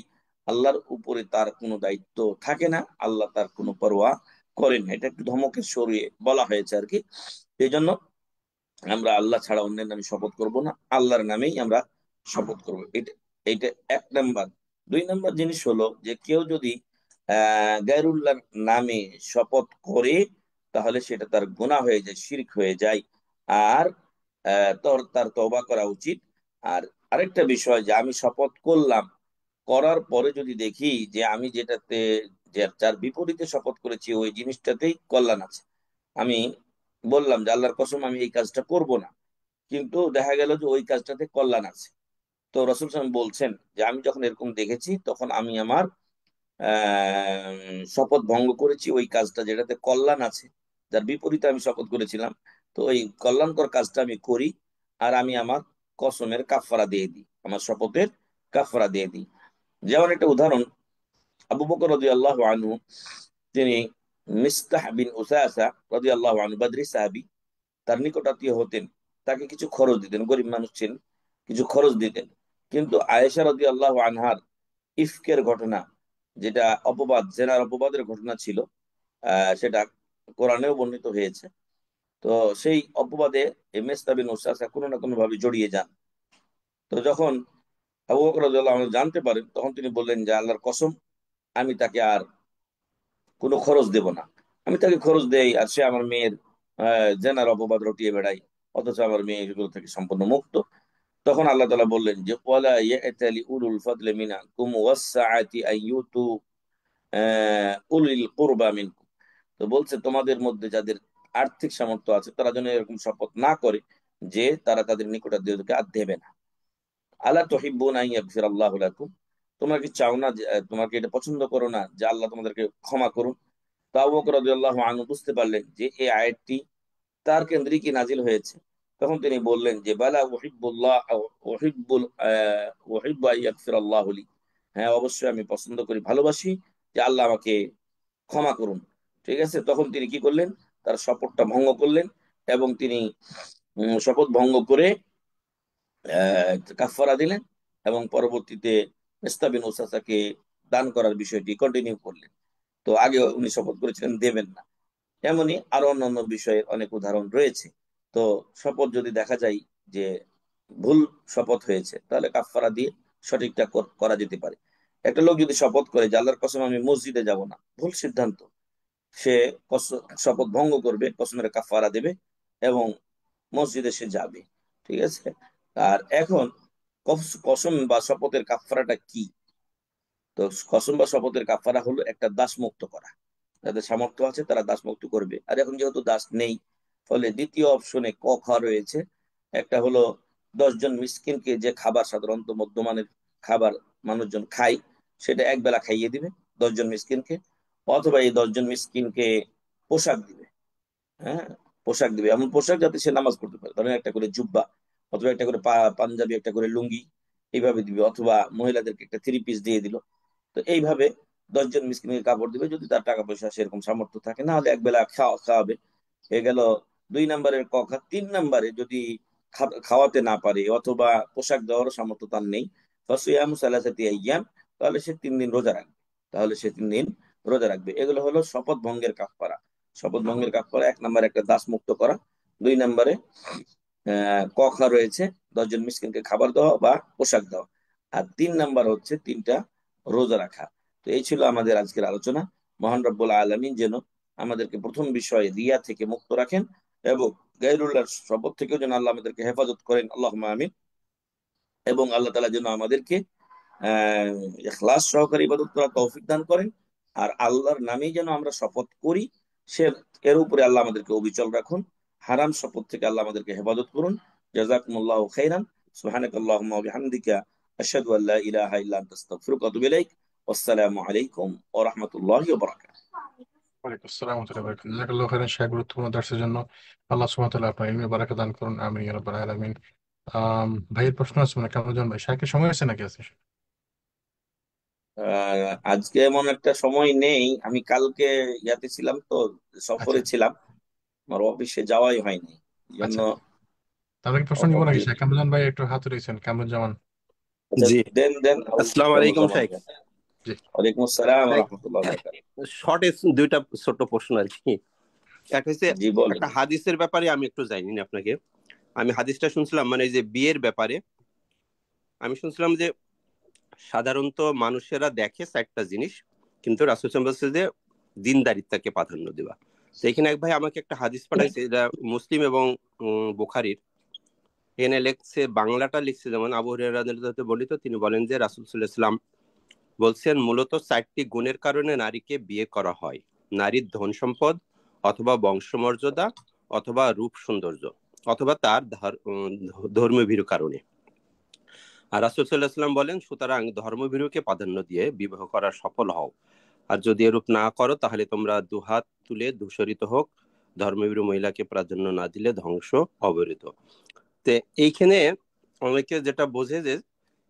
আল্লাহর উপরে তার কোনো দায়িত্ব থাকে না, আল্লাহ তার কোনো পরোয়া করেন না। এটা একটু ধমকের সরিয়ে বলা হয়েছে আর কি। এই জন্য আমরা আল্লাহ ছাড়া অন্যের নামে শপথ করব না, আল্লাহর নামেই আমরা শপথ করব। এটা এইটা এক নাম্বার। দুই নাম্বার জিনিস হলো, যে কেউ যদি গায়রুল্লাহর নামে শপথ করে, তাহলে সেটা তার গুনাহ হয়ে যায়, শিরক হয়ে যায়। আর তার তওবা করা উচিত। আর আরেকটা বিষয়, যে আমি শপথ করলাম, করার পরে যদি দেখি যে আমি যেটাতে, যার বিপরীতে শপথ করেছি ওই জিনিসটাতেই কল্যাণ আছে, আমি বললাম যে আল্লাহর কসম আমি এই কাজটা করব না, কিন্তু দেখা গেল যে ওই কাজটাতে কল্যাণ আছে, তো রাসূল সাল্লাল্লাহু আলাইহি ওয়াসাল্লাম বলছেন যে আমি যখন এরকম দেখেছি, তখন আমি আমার শপথ ভঙ্গ করেছি ওই কাজটা যেটাতে কল্যাণ আছে, যার বিপরীতে আমি শপথ করেছিলাম, তো ওই কল্যাণকর কাজটা আমি করি, আর আমি আমার কসমের কাফারা দিয়ে দিই, আমার শপথের কাফারা দিয়ে দিই। যেমন একটা উদাহরণ, আবু বকর রাদিয়াল্লাহু আনহু, তিনি মিসতাহ বিন উসাসা রাদিয়াল্লাহু আনহু, বদরি সাহাবী, তার নিকট আত্মীয় হতেন, তাকে কিছু খরচ দিতেন, গরিব মানুষ ছিলেন, কিছু খরচ দিতেন। কিন্তু আয়েশা রাদিয়াল্লাহু আনহার ইফকের ঘটনা, যেটা অপবাদ, জেনার অপবাদের ঘটনা ছিল, সেটা কোরআনেও বর্ণিত হয়েছে। তো সেই অপবাদে এই মেসতা বিন উসাসা কোনো না কোনো ভাবে জড়িয়ে যান। তো যখন আবু বকর রাদিয়াল্লাহু আনহু জানতে পারেন, তখন তিনি বললেন যে আল্লাহর কসম, আমি তাকে আর কোনো খরচ দেব না। আমি তাকে খরচ দেই আর সে আমার মেয়ের জেনার অপবাদ রটিয়ে বেড়াই, অথচ আমার মেয়ে এগুলো থেকে সম্পূর্ণ মুক্ত। তখন আল্লাহ তাআলা বললেন যে ওয়ালা ইয়াতালি উলুল ফাদলি মিনকুম ওয়াসআতি আইয়ুতু উলিল কুরবা মিনকুম, তো বলছে তোমাদের মধ্যে যাদের আর্থিক সামর্থ্য আছে তারা যেন এরকম শপথ না করে যে তারা তাদের নিকটাত্মীয়দেরকে আর দেবে না। আলা তুহিব্বুনা আন ইয়াগফিরাল্লাহু লাকুম, তোমরা কি চাও না যে তোমরা কি এটা পছন্দ করো না যে আল্লাহ তোমাদেরকে ক্ষমা করুন? তো আবু বকর রাদিয়াল্লাহু আনহু বুঝতে পারলেন যে এই আয়াতটি তার কেন্দ্রিকই নাজিল হয়েছে। তখন তিনি বললেন যে বালা উহিব্বুল্লাহ উহিব্বুল উহিব্বু আন ইয়াগফিরাল্লাহু লি, হ্যাঁ অবশ্যই আমি পছন্দ করি, ভালোবাসি যে আল্লাহ আমাকে ক্ষমা করুন। ঠিক আছে, তখন তিনি কি করলেন, তার শপথটা ভঙ্গ করলেন এবং তিনি শপথ ভঙ্গ করে কাফারা দিলেন এবং পরবর্তীতে মেসতা বিন উসাসাকে দান করার বিষয়টি কন্টিনিউ করলেন। তো আগে উনি শপথ করেছিলেন দেবেন না। এমনই আরো অন্যান্য বিষয়ের অনেক উদাহরণ রয়েছে। তো শপথ যদি দেখা যায় যে ভুল শপথ হয়েছে তাহলে কাফারা দিয়ে সঠিকটা করা যেতে পারে। একটা লোক যদি শপথ করে যে আল্লাহর কসম আমি মসজিদে যাব না, ভুল সিদ্ধান্ত। সে শপথ ভঙ্গ করবে, কসমের কাফারা দেবে এবং মসজিদে সে যাবে। ঠিক আছে। আর এখন কসম বা শপথের কাফারাটা কি? তো কসম বা শপথের কাফারা হলো একটা দাস মুক্ত করা। যাদের সামর্থ্য আছে তারা দাস মুক্ত করবে। আর এখন যেহেতু দাস নেই, ফলে দ্বিতীয় অপশনে ক খ রয়েছে। একটা হলো 10 জন মিসকিনকে, যে খাবার সাধারণত মধ্যমানের খাবার মানুষজন খায়, সেটা একবেলা খাইয়ে দিবে 10 জন মিসকিনকে। অথবা এই 10 জন মিসকিনকে পোশাক দিবে। হ্যাঁ, পোশাক দিবে, এমন পোশাক যাতে সে নামাজ পড়তে পারে, ধরেন একটা করে জুব্বা, অথবা একটা করে পাঞ্জাবি, একটা করে লুঙ্গি, এইভাবে দিবে। অথবা মহিলাদেরকে একটা 3 পিস দিয়ে দিল। তো এইভাবে 10 জন মিসকিনকে কাপড় দিবে, যদি তার টাকা পয়সা সেরকম সামর্থ্য থাকে, না হলে একবেলা খাওয়াবে। এ গেল 2 নম্বরের কথা। 3 নম্বরে যদি খাওয়াতে না পারে অথবা পোশাক দেওয়ারও সামর্থ্য তার নেই, ফাসিয়ামু সালাসাতি আইয়াম, তাহলে সে 3 দিন রোজা রাখবে। তাহলে সে 3 দিন রোজা রাখবে। এগুলো হলো শপথ ভঙ্গের কাফারা। শপথ ভঙ্গের কাফারা: 1 নম্বরে একটা দাস মুক্ত করা, 2 নম্বরে কখা রয়েছে 10 জন মিসকিনকে খাবার দেওয়া বা পোশাক দেওয়া, আর 3 নম্বর হচ্ছে 3টা রোজা রাখা। তো এই ছিল আমাদের আজকের আলোচনা। মহান রব্বুল আলামিন যেন আমাদেরকে প্রথম বিষয়ে রিয়া থেকে মুক্ত রাখেন এবং গায়রুল্লাহর শপথ থেকেও যেন আল্লাহ আমাদেরকে হেফাজত করেন, আল্লাহুম্মা আমিন। এবং আল্লাহ তাআলা যেন আমাদেরকে আহ ইখলাস সহকারে ইবাদত করার তৌফিক দান করেন। আর আল্লাহর নামেই যেন আমরা শপথ করি, সে এর উপরে আল্লাহ আমাদেরকে অবিচল রাখুন। হারাম শপথ থেকে আল্লাহ আমাদেরকে হেফাজত করুন। জাযাকুমুল্লাহু খাইরান। সুবহানাকাল্লাহুম্মা ওয়া বিহামদিকা আশহাদু আল্লা ইলাহা ইল্লা আনতা আস্তাগফিরুকা ওয়া আতুবু ইলাইক। আসসালামু আলাইকুম ওয়া রাহমাতুল্লাহি ওয়া বারাকাতুহু। ওয়ালাইকুম আসসালাম ওয়া রাহমাতুল্লাহি ওয়া বারাকাতুহু। জাযাকাল্লাহু খাইরান শাহ, গুরুত্বপূর্ণ দর্শের জন্য আল্লাহ সুবহানাহু ওয়া তাআলা আপনার ইলমে বারাকা দান করুন, আমিন ইয়া রাব্বাল আলামিন। ভাইয়ের প্রশ্ন আছে মানে কামরুজ্জামান ভাই, শাহকে সময় আছে নাকি? আছে? আজকে এমন একটা সময় নেই, আমি কালকে ইয়াতে ছিলাম তো, আচ্ছা সফরে ছিলাম, আমার অফিসে যাওয়াই হয়নি, এই জন্য আচ্ছা, তাহলে কি প্রশ্ন নিব অফ নাকি? দিয়ে। শাহ কামরুজ্জামান ভাই একটু হাত উঠেছেন, কামরুজ্জামান। আচ্ছা, জি। দেন দেন আসসালামু আলাইকুম কামরুজ্জামান শাইখ। ভাই। জি ওয়ালাইকুম আসসালাম শাইখ, রহমতুল্লাহ বরকাত। শর্টে দুইটা ছোট প্রশ্ন আর কি। একটা হচ্ছে, জি বলেন। একটা হাদিসের ব্যাপারে আমি একটু জানি না আপনাকে। আমি হাদিসটা শুনছিলাম, মানে এই যে বিয়ের ব্যাপারে আমি শুনছিলাম যে সাধারণত মানুষেরা দেখে চারটা জিনিস, কিন্তু রাসূল সাল্লাল্লাহু আলাইহি ওয়াসাল্লাম বলছে যে দিনদারিত্বকে প্রাধান্য দেওয়া। তো এখানে এক ভাই আমাকে একটা হাদিস পাঠাইছে, এটা মুসলিম এবং বুখারীর। এখানে লেখছে, বাংলাটা লিখছে যেমন, আবু হুরায়রা রাদিয়াল্লাহু আনহু বর্ণিত, তিনি বলেন যে রাসূল সাল্লাল্লাহু আলাইহি ওয়াসাল্লাম বলছেন, মূলত 4টি গুণের কারণে নারীকে বিয়ে করা হয়: নারীর ধন সম্পদ, অথবা বংশমর্যাদা, অথবা রূপ সৌন্দর্য, অথবা তার ধর্মভীরু কারণে। আর রাসূল সাল্লাল্লাহু আলাইহি ওয়াসাল্লাম বলেন, সুতরাং ধর্মভীরুকে প্রাধান্য দিয়ে বিবাহ করা সফল হও। আর যদি এরূপ না করো তাহলে তোমরা দুহাত তুলে ধূসরিত হোক, ধর্মভীরু মহিলাকে প্রাধান্য না দিলে ধ্বংস অবরিত। তো এইখানে অনেকে যেটা বোঝে যে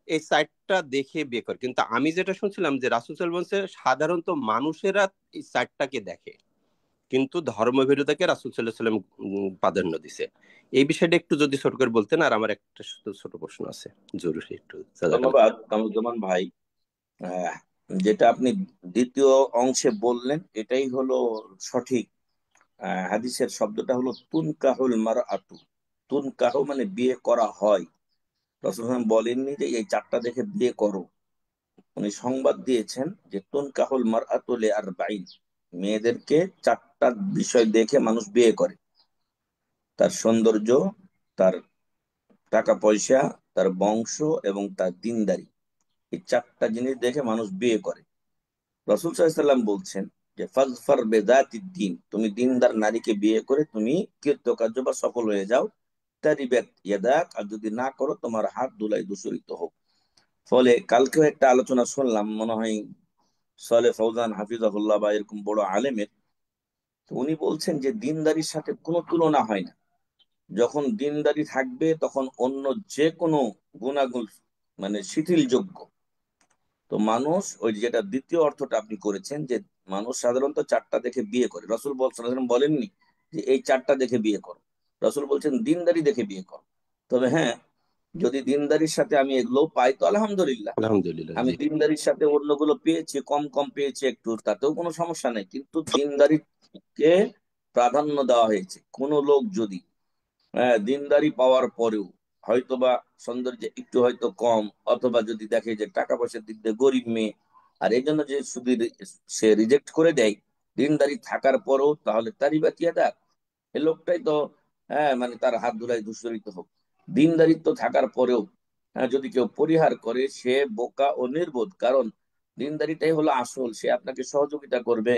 এই সাইটটা দেখে বিয়ে করে, কিন্তু আমি যেটা শুনছিলাম যে রাসূল সাল্লাল্লাহু আলাইহি ওয়াসাল্লাম বলছে সাধারণত মানুষেরা এই সাইটটাকে দেখে, কিন্তু ধর্মভীরুতাকে রাসূল সাল্লাল্লাহু আলাইহি ওয়াসাল্লাম প্রাধান্য দিছে। এই বিষয়টা একটু যদি ছোট করে বলতেন। আর আমার একটা ছোট প্রশ্ন আছে, জরুরি একটু। জাযাকাল্লাহ। ধন্যবাদ কামরুজ্জামান ভাই। আহ, যেটা আপনি দ্বিতীয় অংশে বললেন এটাই হলো সঠিক। হাদিসের শব্দটা হলো তুনকাহুল মারআতু। তুনকাহু মানে বিয়ে করা হয়। রাসূল সাল্লাল্লাহু আলাইহি ওয়াসাল্লাম বলেননি যে এই 4টা দেখে বিয়ে করো। উনি সংবাদ দিয়েছেন যে তুনকাহুল মারআতু লিআরবাঈন, মেয়েদেরকে 4টা বিষয় দেখে মানুষ বিয়ে করে: তার সৌন্দর্য, তার টাকা পয়সা, তার বংশ এবং তার দিনদারি। এই 4টা জিনিস দেখে মানুষ বিয়ে করে। রাসূল সাল্লাল্লাহু আলাইহি ওয়াসাল্লাম বলছেন যে ফাজফার বেযাতিদ দ্বীন, তুমি দিনদার নারীকে বিয়ে করে তুমি কৃতকার্য বা সফল হয়ে যাও। তারিবাত ইয়াদাক, আর যদি না করো তোমার হাত ধুলাই দূষিত হোক। ফলে কালকেও একটা আলোচনা শুনলাম, মনে হয় সালে ফৌজান হাফিজাহুল্লাহ বা এরকম বড় আলেমের। তো উনি বলছেন যে দিনদারির সাথে কোনো তুলনা হয় না। যখন দিনদারি থাকবে তখন অন্য যে কোনো গুণাগুণ মানে শিথিলযোগ্য। তো মানুষ ওই যেটা দ্বিতীয় অর্থটা আপনি করেছেন, যে মানুষ সাধারণত চারটা দেখে বিয়ে করে, রসুল বলেননি যে এই চারটা দেখে বিয়ে করো। রসুল বলছেন দিনদারি দেখে বিয়ে করো। তবে হ্যাঁ, যদি দিনদারির সাথে আমি এগুলো পাই তো আলহামদুলিল্লাহ। আলহামদুলিল্লাহ। আমি জি দিনদারির সাথে অন্যগুলো পেয়েছি, কম কম পেয়েছি একটু, তাতেও কোনো সমস্যা নেই, কিন্তু দিনদারিকে প্রাধান্য দেওয়া হয়েছে। কোনো লোক যদি দিনদারি পাওয়ার পরেও হয়তোবা সৌন্দর্য একটু হয়তো কম, অথবা যদি দেখে যে টাকা পয়সার দিক দিয়ে গরিব মেয়ে, আর এই জন্য যে শুধু সে রিজেক্ট করে দেয় দিনদারি থাকার পরেও, তাহলে তারই বা কি আদা, এ লোকটাই তো মানে তার হাত ধুলাই ধূসরিত হোক। দিনদারিত্ব থাকার পরেও যদি কেউ পরিহার করে সে বোকা ও নির্বোধ। কারণ দিনদারিটাই হলো আসল, সে আপনাকে সহযোগিতা করবে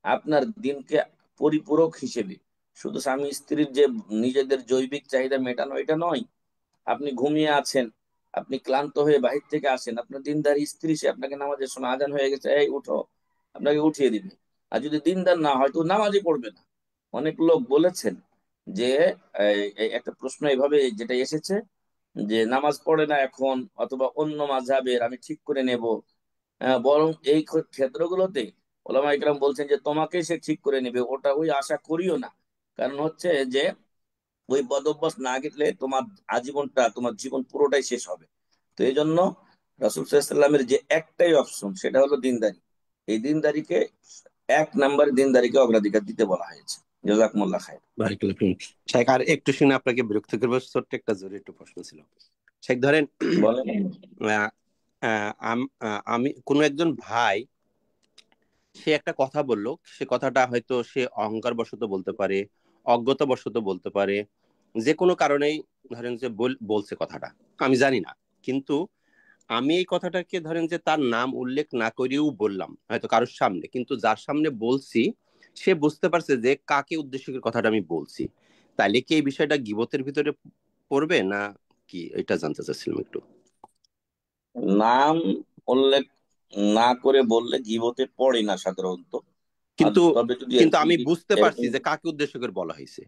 আপনার দিনকে পরিপূরক হিসেবে। শুধু স্বামী স্ত্রীর যে নিজেদের জৈবিক চাহিদা মেটানো এটা নয়। আপনি ঘুমিয়ে আছেন, আপনি ক্লান্ত হয়ে বাহির থেকে আসেন, আপনার দিনদার স্ত্রী সে আপনাকে নামাজের সময় আজান হয়ে গেছে, এই উঠো, আপনাকে উঠিয়ে দিবে। আর যদি দিনদার না হয় তো নামাজই পড়বে না। অনেক লোক বলেছেন যে এই একটা প্রশ্ন এভাবে যেটা এসেছে, যে নামাজ পড়ে না এখন, অথবা অন্য মাযহাবের, আমি ঠিক করে নেব। বরং এই ক্ষেত্রগুলোতে ওলামা ইকরাম বলছেন যে তোমাকে সে ঠিক করে নেবে, ওটা ওই আশা করিও না। কারণ হচ্ছে যে ওই বদ অভ্যাস না গেলে তোমার আজীবনটা, তোমার জীবন পুরোটাই শেষ হবে। তো এই জন্য রাসূল সাল্লাল্লাহু আলাইহি ওয়াসাল্লামের যে একটাই অপশন সেটা হলো দিনদারি। এই দিনদারিকে, এক নাম্বার দিনদারিকে অগ্রাধিকার দিতে বলা হয়েছে। জাযাকুমুল্লাহ খাইর। বারাকাল্লাহ ফিক। শেখ আর একটু শুনে আপনাকে বিরক্ত করবো, ছোট্ট একটা জোরে একটু প্রশ্ন ছিল। শেখ ধরেন বলেন। আহ, আমি কোনো একজন ভাই, সে একটা কথা বললো, সে কথাটা হয়তো সে অহংকার বশত বলতে পারে, অজ্ঞতা বশত বলতে পারে, যে কোনো কারণেই ধরেন যে বলছে কথাটা, আমি জানি না। কিন্তু আমি এই কথাটাকে ধরেন যে তার নাম উল্লেখ না করেও বললাম হয়তো কারোর সামনে, কিন্তু যার সামনে বলছি সে বুঝতে পারছে যে কাকে উদ্দেশ্য করে কথাটা আমি বলছি। তাইলে কি এই বিষয়টা গীবতের ভিতরে পড়বে না কি, এটা জানতে চাচ্ছিলাম একটু। নাম উল্লেখ না করে বললে গীবতে পড়ে না সাধারণত। আর কিন্তু তবে যদি কিন্তু এরকম আমি বুঝতে পারছি এরকম যে কাকে উদ্দেশ্য করে বলা হয়েছে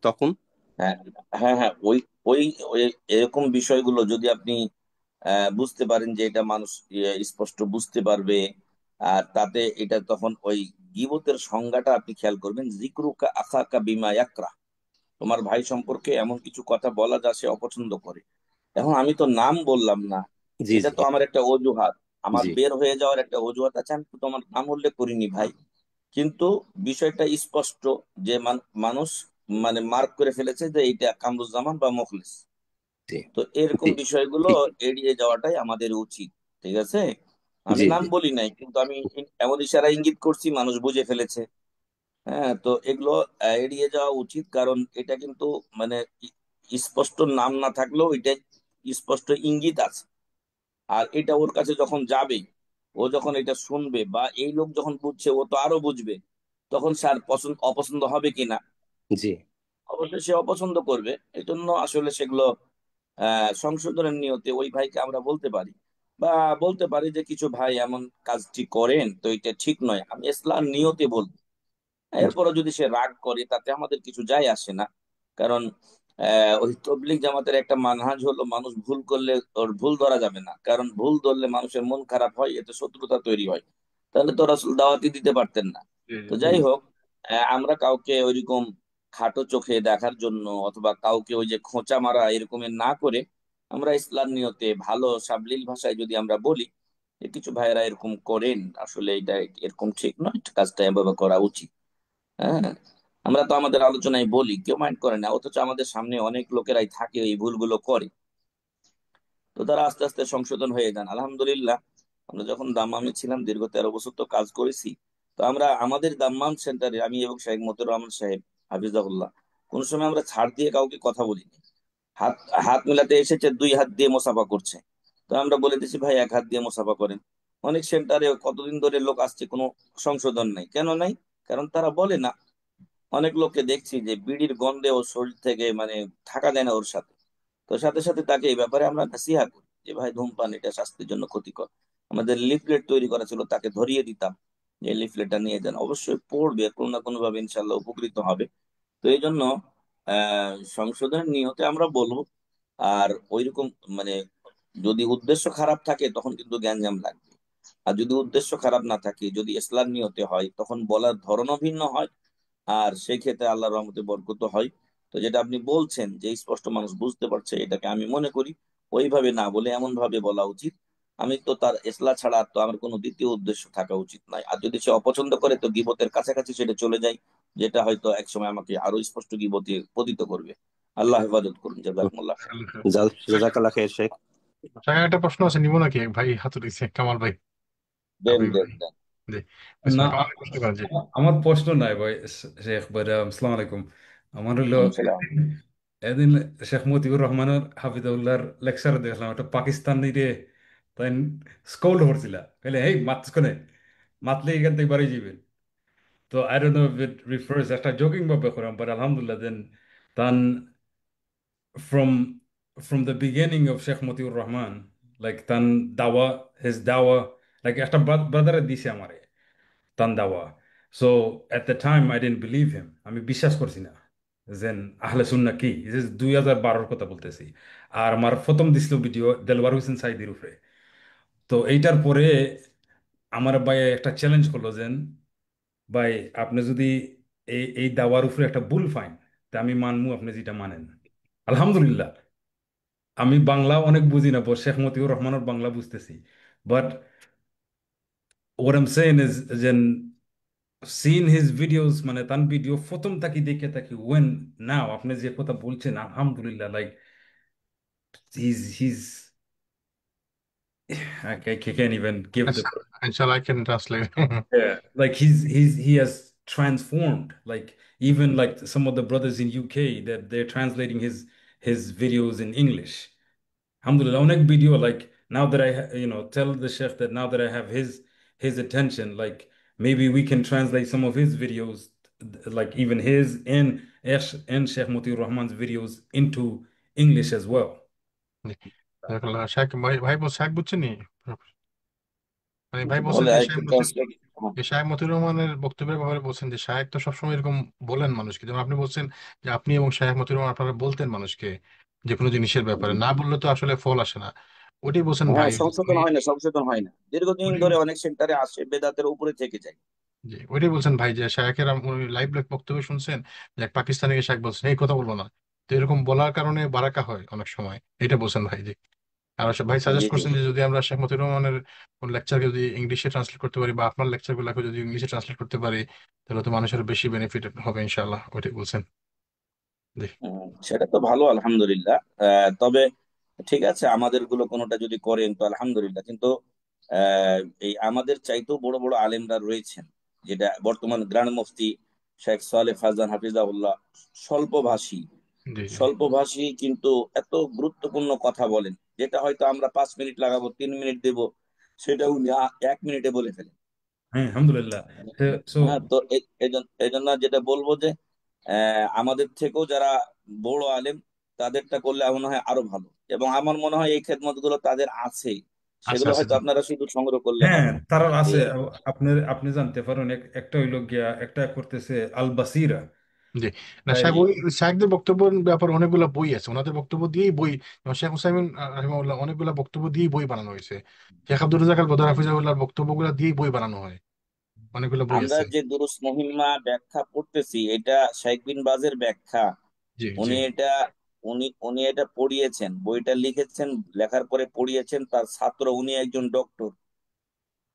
তখন। হ্যাঁ, হ্যাঁ, হ্যাঁ, ওই ওই ওই এরকম বিষয়গুলো যদি আপনি বুঝতে পারেন যে এটা মানুষ স্পষ্ট বুঝতে পারবে, আর তাতে এটা তখন ওই গীবতের সংজ্ঞাটা আপনি খেয়াল করবেন, জিকরুকা আখাকা বিমা ইয়াকরা। তোমার ভাই সম্পর্কে এমন কিছু কথা বলা যা সে অপছন্দ করে। এখন আমি তো নাম বললাম না, জি এটা জি তো আমার একটা অজুহাত, আমার জি বের হয়ে যাওয়ার একটা অজুহাত আছে। আমি তো তোমার নাম উল্লেখ করিনি ভাই, কিন্তু বিষয়টা স্পষ্ট যে মানুষ মানে মার্ক করে ফেলেছে যে এইটা কামরুজ্জামান বা মুখলিস। জি তো এরকম জি বিষয়গুলো ঠিক। এড়িয়ে যাওয়াটাই আমাদের উচিত। ঠিক আছে, আমি জি নাম জি বলি নাই, কিন্তু আমি এমন ইশারা ইঙ্গিত করছি, মানুষ বুঝে ফেলেছে। হ্যাঁ, তো এগুলো এড়িয়ে যাওয়া উচিত, কারণ এটা কিন্তু মানে স্পষ্ট নাম না থাকলেও এটা স্পষ্ট ইঙ্গিত আছে। আর এটা ওর কাছে যখন যাবে, ও যখন এটা শুনবে, বা এই লোক যখন বুঝছে ও তো আরো বুঝবে, তখন সে আর পছন্দ অপছন্দ হবে কিনা, জি অবশ্যই সে অপছন্দ করবে। এই জন্য আসলে সেগুলো সংশোধনের নিয়তে ওই ভাইকে আমরা বলতে পারি, বা বলতে পারি যে কিছু ভাই এমন কাজটি করেন তো এটা ঠিক নয়, আমি ইসলাম নিয়তে বলবো। এরপরও যদি সে রাগ করে তাতে আমাদের কিছু যায় আসে না। কারণ ওই তবলিগ জামাতের একটা মানহাজ হলো, মানুষ ভুল করলে ওর ভুল ধরা যাবে না, কারণ ভুল ধরলে মানুষের মন খারাপ হয়, এতে শত্রুতা তৈরি হয়। তাহলে তো রাসূল দাওয়াতি দিতে পারতেন না। তো যাই হোক, আমরা কাউকে ওইরকম খাটো চোখে দেখার জন্য, অথবা কাউকে ওই যে খোঁচা মারা এরকমের না করে, আমরা ইসলাম নিয়তে ভালো সাবলীল ভাষায় যদি আমরা বলি যে কিছু ভাইয়েরা এরকম করেন, আসলে এটা এরকম ঠিক নয়, কাজটা এভাবে করা উচিত। হ্যাঁ, আমরা তো আমাদের আলোচনায় বলি, কেউ মাইন্ড করে না, অথচ আমাদের সামনে অনেক লোকেরাই থাকে এই ভুলগুলো করে। তো তারা আস্তে আস্তে সংশোধন হয়ে যান আলহামদুলিল্লাহ। আমরা যখন দাম্মামে ছিলাম দীর্ঘ 13 বছর তো কাজ করেছি। তো আমরা আমাদের দাম্মাম সেন্টারে, আমি এবং শেখ মতিউর রহমান সাহেব হাফিজাহুল্লাহ, কোন সময় আমরা ছাড় দিয়ে কাউকে কথা বলিনি। হাত হাত মেলাতে এসেছে, দুই হাত দিয়ে মোসাফা করছে, তো আমরা বলে দিছি ভাই এক হাত দিয়ে মোসাফা করেন। অনেক সেন্টারে কতদিন ধরে লোক আসছে, কোনো সংশোধন নাই। কেন নাই? কারণ তারা বলে না। অনেক লোককে দেখছি যে বিড়ির গন্ধে ওর শরীর থেকে মানে থাকা যায় না ওর সাথে। তো সাথে সাথে তাকে এই ব্যাপারে আমরা নাসিহা করি যে ভাই ধূমপান এটা স্বাস্থ্যের জন্য ক্ষতিকর। আমাদের লিফলেট তৈরি করা ছিল, তাকে ধরিয়ে দিতাম যে লিফলেটটা নিয়ে যান, অবশ্যই পড়বে, কোনো না কোনো ভাবে ইনশাল্লাহ উপকৃত হবে। তো এই জন্য সংশোধনের নিয়তে আমরা বলবো। আর ওইরকম মানে যদি উদ্দেশ্য খারাপ থাকে তখন কিন্তু গ্যাঞ্জাম লাগবে। আর যদি উদ্দেশ্য খারাপ না থাকে, যদি ইসলাম নিয়তে হয়, তখন বলার ধরনও ভিন্ন হয়। আর সেই ক্ষেত্রে আল্লাহর রহমতে বরকত হয়। তো যেটা আপনি বলছেন যে স্পষ্ট মানুষ বুঝতে পারছে, এটাকে আমি মনে করি ওইভাবে না বলে এমন ভাবে বলা উচিত। আমি তো তার ইসলাহ ছাড়া আর তো আমার কোনো দ্বিতীয় উদ্দেশ্য থাকা উচিত নয়। আর যদি সে অপছন্দ করে তো গীবতের কাছাকাছি সেটা চলে যায়, যেটা হয়তো একসময় আমাকে আরো স্পষ্ট গীবতে পতিত করবে। আল্লাহ হেফাজত করুন। জাযাকুমুল্লাহ খাইর। জাজাকাল্লাহ খের শেখ। একটা প্রশ্ন আছে, নিবো নাকি? এক ভাই হাত উঠেছে, কামাল ভাই। দেন আপনি দেন দেন। জি, না, বিসমিল্লাহ, কামাল ভাই প্রশ্ন করেন জি। আমার প্রশ্ন নাই ভাই শেখ ভাই। আসসালামু আলাইকুম। আমার হলো ওয়ালাইকুম সালাম। এদিন এদিন শেখ মতিউর রহমানের হাফিজাউল্লাহর লেকচার দেখলাম, একটা পাকিস্তানি রে তাই স্কোল্ড করছিল, বলে এই মাতস কোনে, মাতলে এখান থেকে বাড়ি যাবেন। তো I don't know if it refers, একটা জোকিং ভাবে করাম, বাট আলহামদুলিল্লাহ দেন তান from from the beginning of Sheikh Mutiur Rahman, like tan dawa, his dawa, like একটা brother দিছে আমারে তান দাওয়া। So at the time I didn't believe him, আমি বিশ্বাস করছি না যেন আহলে সুন্নাহ কি। 2012 কথা বলতেছি। আর আমার প্রথম দিছিল ভিডিও দেলওয়ার হোসেন সাইদির উপরে। তো এইটার পরে আমার ভাই একটা চ্যালেঞ্জ করলো যে ভাই আপনি যদি এই দাওয়ার উপরে একটা ভুল ফাইন, তা আমি মানমু আপনি যেটা মানেন। আলহামদুলিল্লাহ আমি বাংলা অনেক বুঝি না, but শেখ মতিউর রহমানের বাংলা বুঝতেছি। But what I'm saying is যে seeing his videos, মানে তার ভিডিও প্রথম তাকি দেখে থাকি when now আপনি যে কথা বলছেন আলহামদুলিল্লাহ, like he's I can't even give the আচ্ছা, ইনশাআল্লাহ I can translate. yeah, like he has transformed, like even like some of the brothers in UK that they're translating his videos in English. Alhamdulillah, অনেক video, like now that tell the chef that now that I have his attention, like maybe we can translate some of his videos, like even his and Sheikh Mutiur Rahman's videos into English as well. শাক ভাই, ভাই বল, শাক বুঝছেন নি? মানে ভাই বলছেন বলে যে আরেকটু ট্রান্সলেট। শায়েখ মতিউর রহমানের বক্তব্যের ব্যাপারে বলছেন যে শায়েখ তো সবসময় এরকম বলেন মানুষকে, যেমন আপনি বলছেন যে আপনি এবং শায়েখ মতিউর রহমান আপনারা বলতেন মানুষকে যে কোনো জিনিসের ব্যাপারে না বললে তো আসলে ফল আসে না। ওটাই বলছেন হ্যাঁ, ভাই যে সংশোধন উনি হয় না, সংশোধন হয় না, দীর্ঘদিন ওটাই ধরে অনেক সেন্টারে আসে, বেদাতের উপরে থেকে যায়। জি, ওইটাই বলছেন ভাই যে শায়েখের উনি লাইভ লাইভ বক্তব্য শুনছেন যে এক পাকিস্তানি শায়েখ বলছেন এই কথা বলবো না। তো এরকম বলার কারণে বারাকা হয় অনেক সময়, এটা বলছেন ভাই জি। আর ভাই জি সাজেস্ট জি। করছেন যে যদি আমরা শেখ মতিউর রহমানের কোন লেকচারকে যদি ইংলিশে ট্রান্সলেট করতে পারি বা আপনার লেকচার গুলাকে যদি ইংলিশে ট্রান্সলেট করতে পারি, তাহলে তো মানুষের বেশি বেনিফিট হবে ইনশাআল্লাহ, ওইটাই বলছেন জি। সেটা তো ভালো, আলহামদুলিল্লাহ। তবে ঠিক আছে, আমাদের গুলো কোনোটা যদি করেন তো আলহামদুলিল্লাহ, কিন্তু এই আমাদের চাইতেও বড় বড় আলেমরা রয়েছেন, যেটা বর্তমান গ্র্যান্ড মুফতি শেখ সালেহ ফারজান হাফিজাহুল্লাহ, স্বল্পভাষী। জি জি। স্বল্পভাষী কিন্তু এত গুরুত্বপূর্ণ কথা বলেন, যেটা হয়তো আমরা 5 মিনিট লাগাবো, 3 মিনিট দেব, সেটা উনি 1 মিনিটে বলে ফেলেন। হ্যাঁ, আলহামদুলিল্লাহ। So হ্যাঁ, তো এই জন্য যেটা বলবো যে আমাদের থেকেও যারা বড় আলেম, তাদেরটা করলে আমার মনে হয় আরো ভালো। এবং আমার মনে হয় এই খেদমত গুলো তাদের আছে, আচ্ছা সেগুলো আচ্ছা হয়তো জি আপনারা শুধু সংগ্রহ করলে হ্যাঁ, হবে। তারা আছে। এই আপনি আপনি জানতে পারেন একটা হইলো গিয়া, একটা করতেছে আল বাসিরা। জি। না তাই শাহ, ওই শাহদের বক্তব্যের ব্যাপারে অনেকগুলো বই আছে, ওনাদের বক্তব্য দিয়েই বই, যেমন শেখ হুসাইমিন রাহিমাহুল্লাহ অনেকগুলো বক্তব্য দিয়েই বই বানানো হয়েছে। শেখ আব্দুর রাজ্জাক আল বদর হাফিজাহুল্লাহর বক্তব্যগুলো দিয়েই বই বানানো হয়, অনেকগুলো বই আমরা আছে। যে দুরুস মুহিম্মা ব্যাখ্যা পড়তেছি, এটা শাইখ বিন বাজের ব্যাখ্যা। জি জি। উনি এটা উনি এটা পড়িয়েছেন, বইটা লিখেছেন, লেখার পরে পড়িয়েছেন তার ছাত্র, উনি একজন ডক্টর।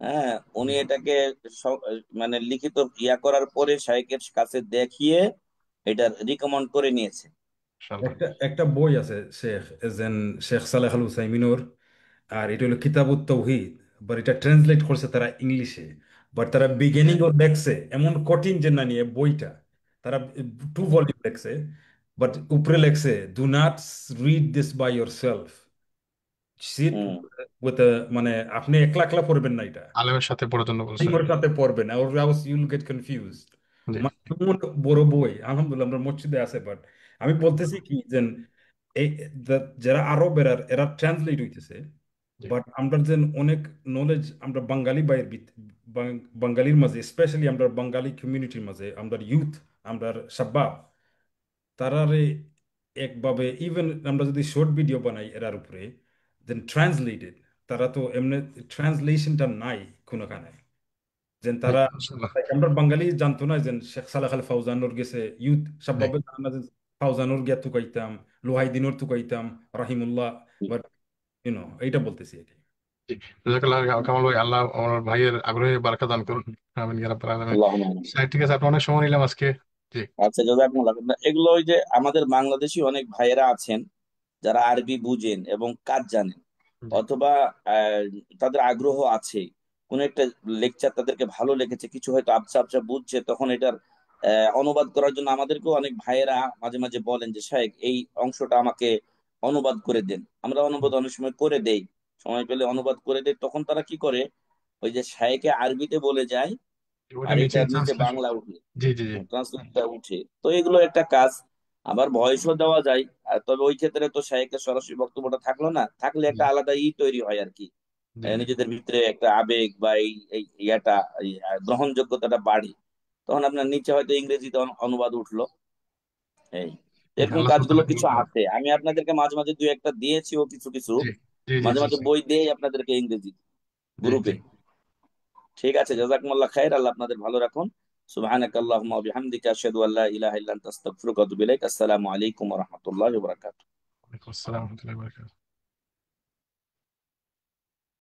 হ্যাঁ, উনি এটাকে মানে লিখিত করার পরে শাইখের কাছে দেখিয়ে এটা রিকমেন্ড করে নিয়েছে। ইনশাআল্লাহ। একটা একটা বই আছে শেখ যেন শেখ সালেহ আল হুসাইমিনোর, আর এটা হলো কিতাবুত তাওহীদ। বাট এটা ট্রান্সলেট করছে তারা ইংলিশে। বাট তারা বিগিনিং ও লেখছে এমন কঠিন যে না নিয়ে বইটা, তারা 2 ভলিউম লেখছে। বাট উপরে লেখছে do not read this by yourself, sit hmm with মানে আপনি একলা একলা পড়বেন না এটা, আলেমের সাথে পড়ার জন্য বলছেন। টিমের সাথে পড়বেন, or else you'll get confused। জি মানে এমন বড় বই আলহামদুলিল্লাহ আমরা মসজিদে আছে, বাট আমি বলতেছি কি যে এই যারা আরব এরা ট্রান্সলেট হইতেছে, জি বাট আমরা যে অনেক নলেজ আমরা বাঙালি বাইর বাঙালির মাঝে, স্পেশালি আমরা বাঙালি কমিউনিটির মাঝে, আমরা ইউথ, আমরা শাবাব, তারারে একভাবে ইভেন আমরা যদি শর্ট ভিডিও বানাই এরার উপরে, দেন ট্রান্সলেটেড, তারা তো এমনি ট্রান্সলেশনটা নাই কোনোখানে। যেন জি তারা মাশাআল্লাহ। like আমরা বাঙালি জানতো না যে শেখ সালাহ আল ফাউজানোর গেছে, ইউথ জি সাব্বাবে জানা না যে ফাউজানোর গিয়া তুকাইতাম, লোহাইদিনোর তুকাইতাম, রাহিমুল্লাহ, বাট এইটা বলতেছি আর কি। জি জাযাকাল্লাহ কামাল ভাই, আল্লাহ আমার ভাইয়ের আগ্রহে বারাকা দান করুন। আমিন ইয়া রাব্বাল আলামিন। আল্লাহ। ঠিক আছে, আপনি অনেক সময় নিলাম আজকে। জি আচ্ছা, জাযাকুমুল্লাহ খাইর। এগুলো ওই যে আমাদের বাংলাদেশি অনেক ভাইয়েরা আছেন যারা আরবি বুঝেন এবং কাজ জানেন, জি অথবা আহ, তাদের আগ্রহ আছে, কোন একটা লেকচার তাদেরকে ভালো লেগেছে, কিছু হয়তো আবছা আবছা বুঝছে, তখন এটার অনুবাদ করার জন্য আমাদেরকেও অনেক ভাইয়েরা মাঝে মাঝে বলেন যে শাইখ এই অংশটা আমাকে অনুবাদ করে দেন। আমরা অনুবাদ অনেক সময় করে দেই, সময় পেলে অনুবাদ করে দেই। তখন তারা কি করে, ওই যে শাইখে আরবিতে বলে যায় ওটা আর নিচে এটার নিচে ট্রান্সলেশন। বাংলা উঠে, জি জি জি ট্রান্সলেটটা উঠে। তো এগুলো একটা কাজ। আবার ভয়েসও দেওয়া যায়, আর তবে ওই ক্ষেত্রে তো শাইখের সরাসরি বক্তব্যটা থাকলো না, থাকলে জি একটা আলাদা তৈরি হয় আর কি। জি জি নিজেদের ভিতরে একটা আবেগ বা এই এই ইয়াটা এই, গ্রহণযোগ্যতাটা বাড়ে। তখন আপনার নিচে হয়তো ইংরেজিতে অনুবাদ উঠলো। এই জি, এরকম আল্লাহ কাজগুলো সুবহানাহু ওয়া কিছু তাআলা। আছে, আমি আপনাদেরকে মাঝে মাঝে দুই একটা দিয়েছিও, কিছু কিছু জি জি জি মাঝে জি মাঝে জি বই দিয়েই আপনাদেরকে ইংরেজি জি জি গ্রুপে। ঠিক আছে, জাযাকুমুল্লাহ খাইর, আল্লাহ আপনাদের ভালো রাখুন। সুবহানাকাল্লাহুম্মা ওয়া বিহামদিকা আশহাদু আল্লা ইলাহা ইল্লা আনতা আস্তাগফিরুকা ওয়া আতুবু ইলাইক। আসসালামু আলাইকুম ওয়া রাহমাতুল্লাহি ওয়া বারাকাতুহু। ওয়ালাইকুম আসসালাম ওয়া রাহমাতুল্লাহি ওয়া বারাকাতুহু।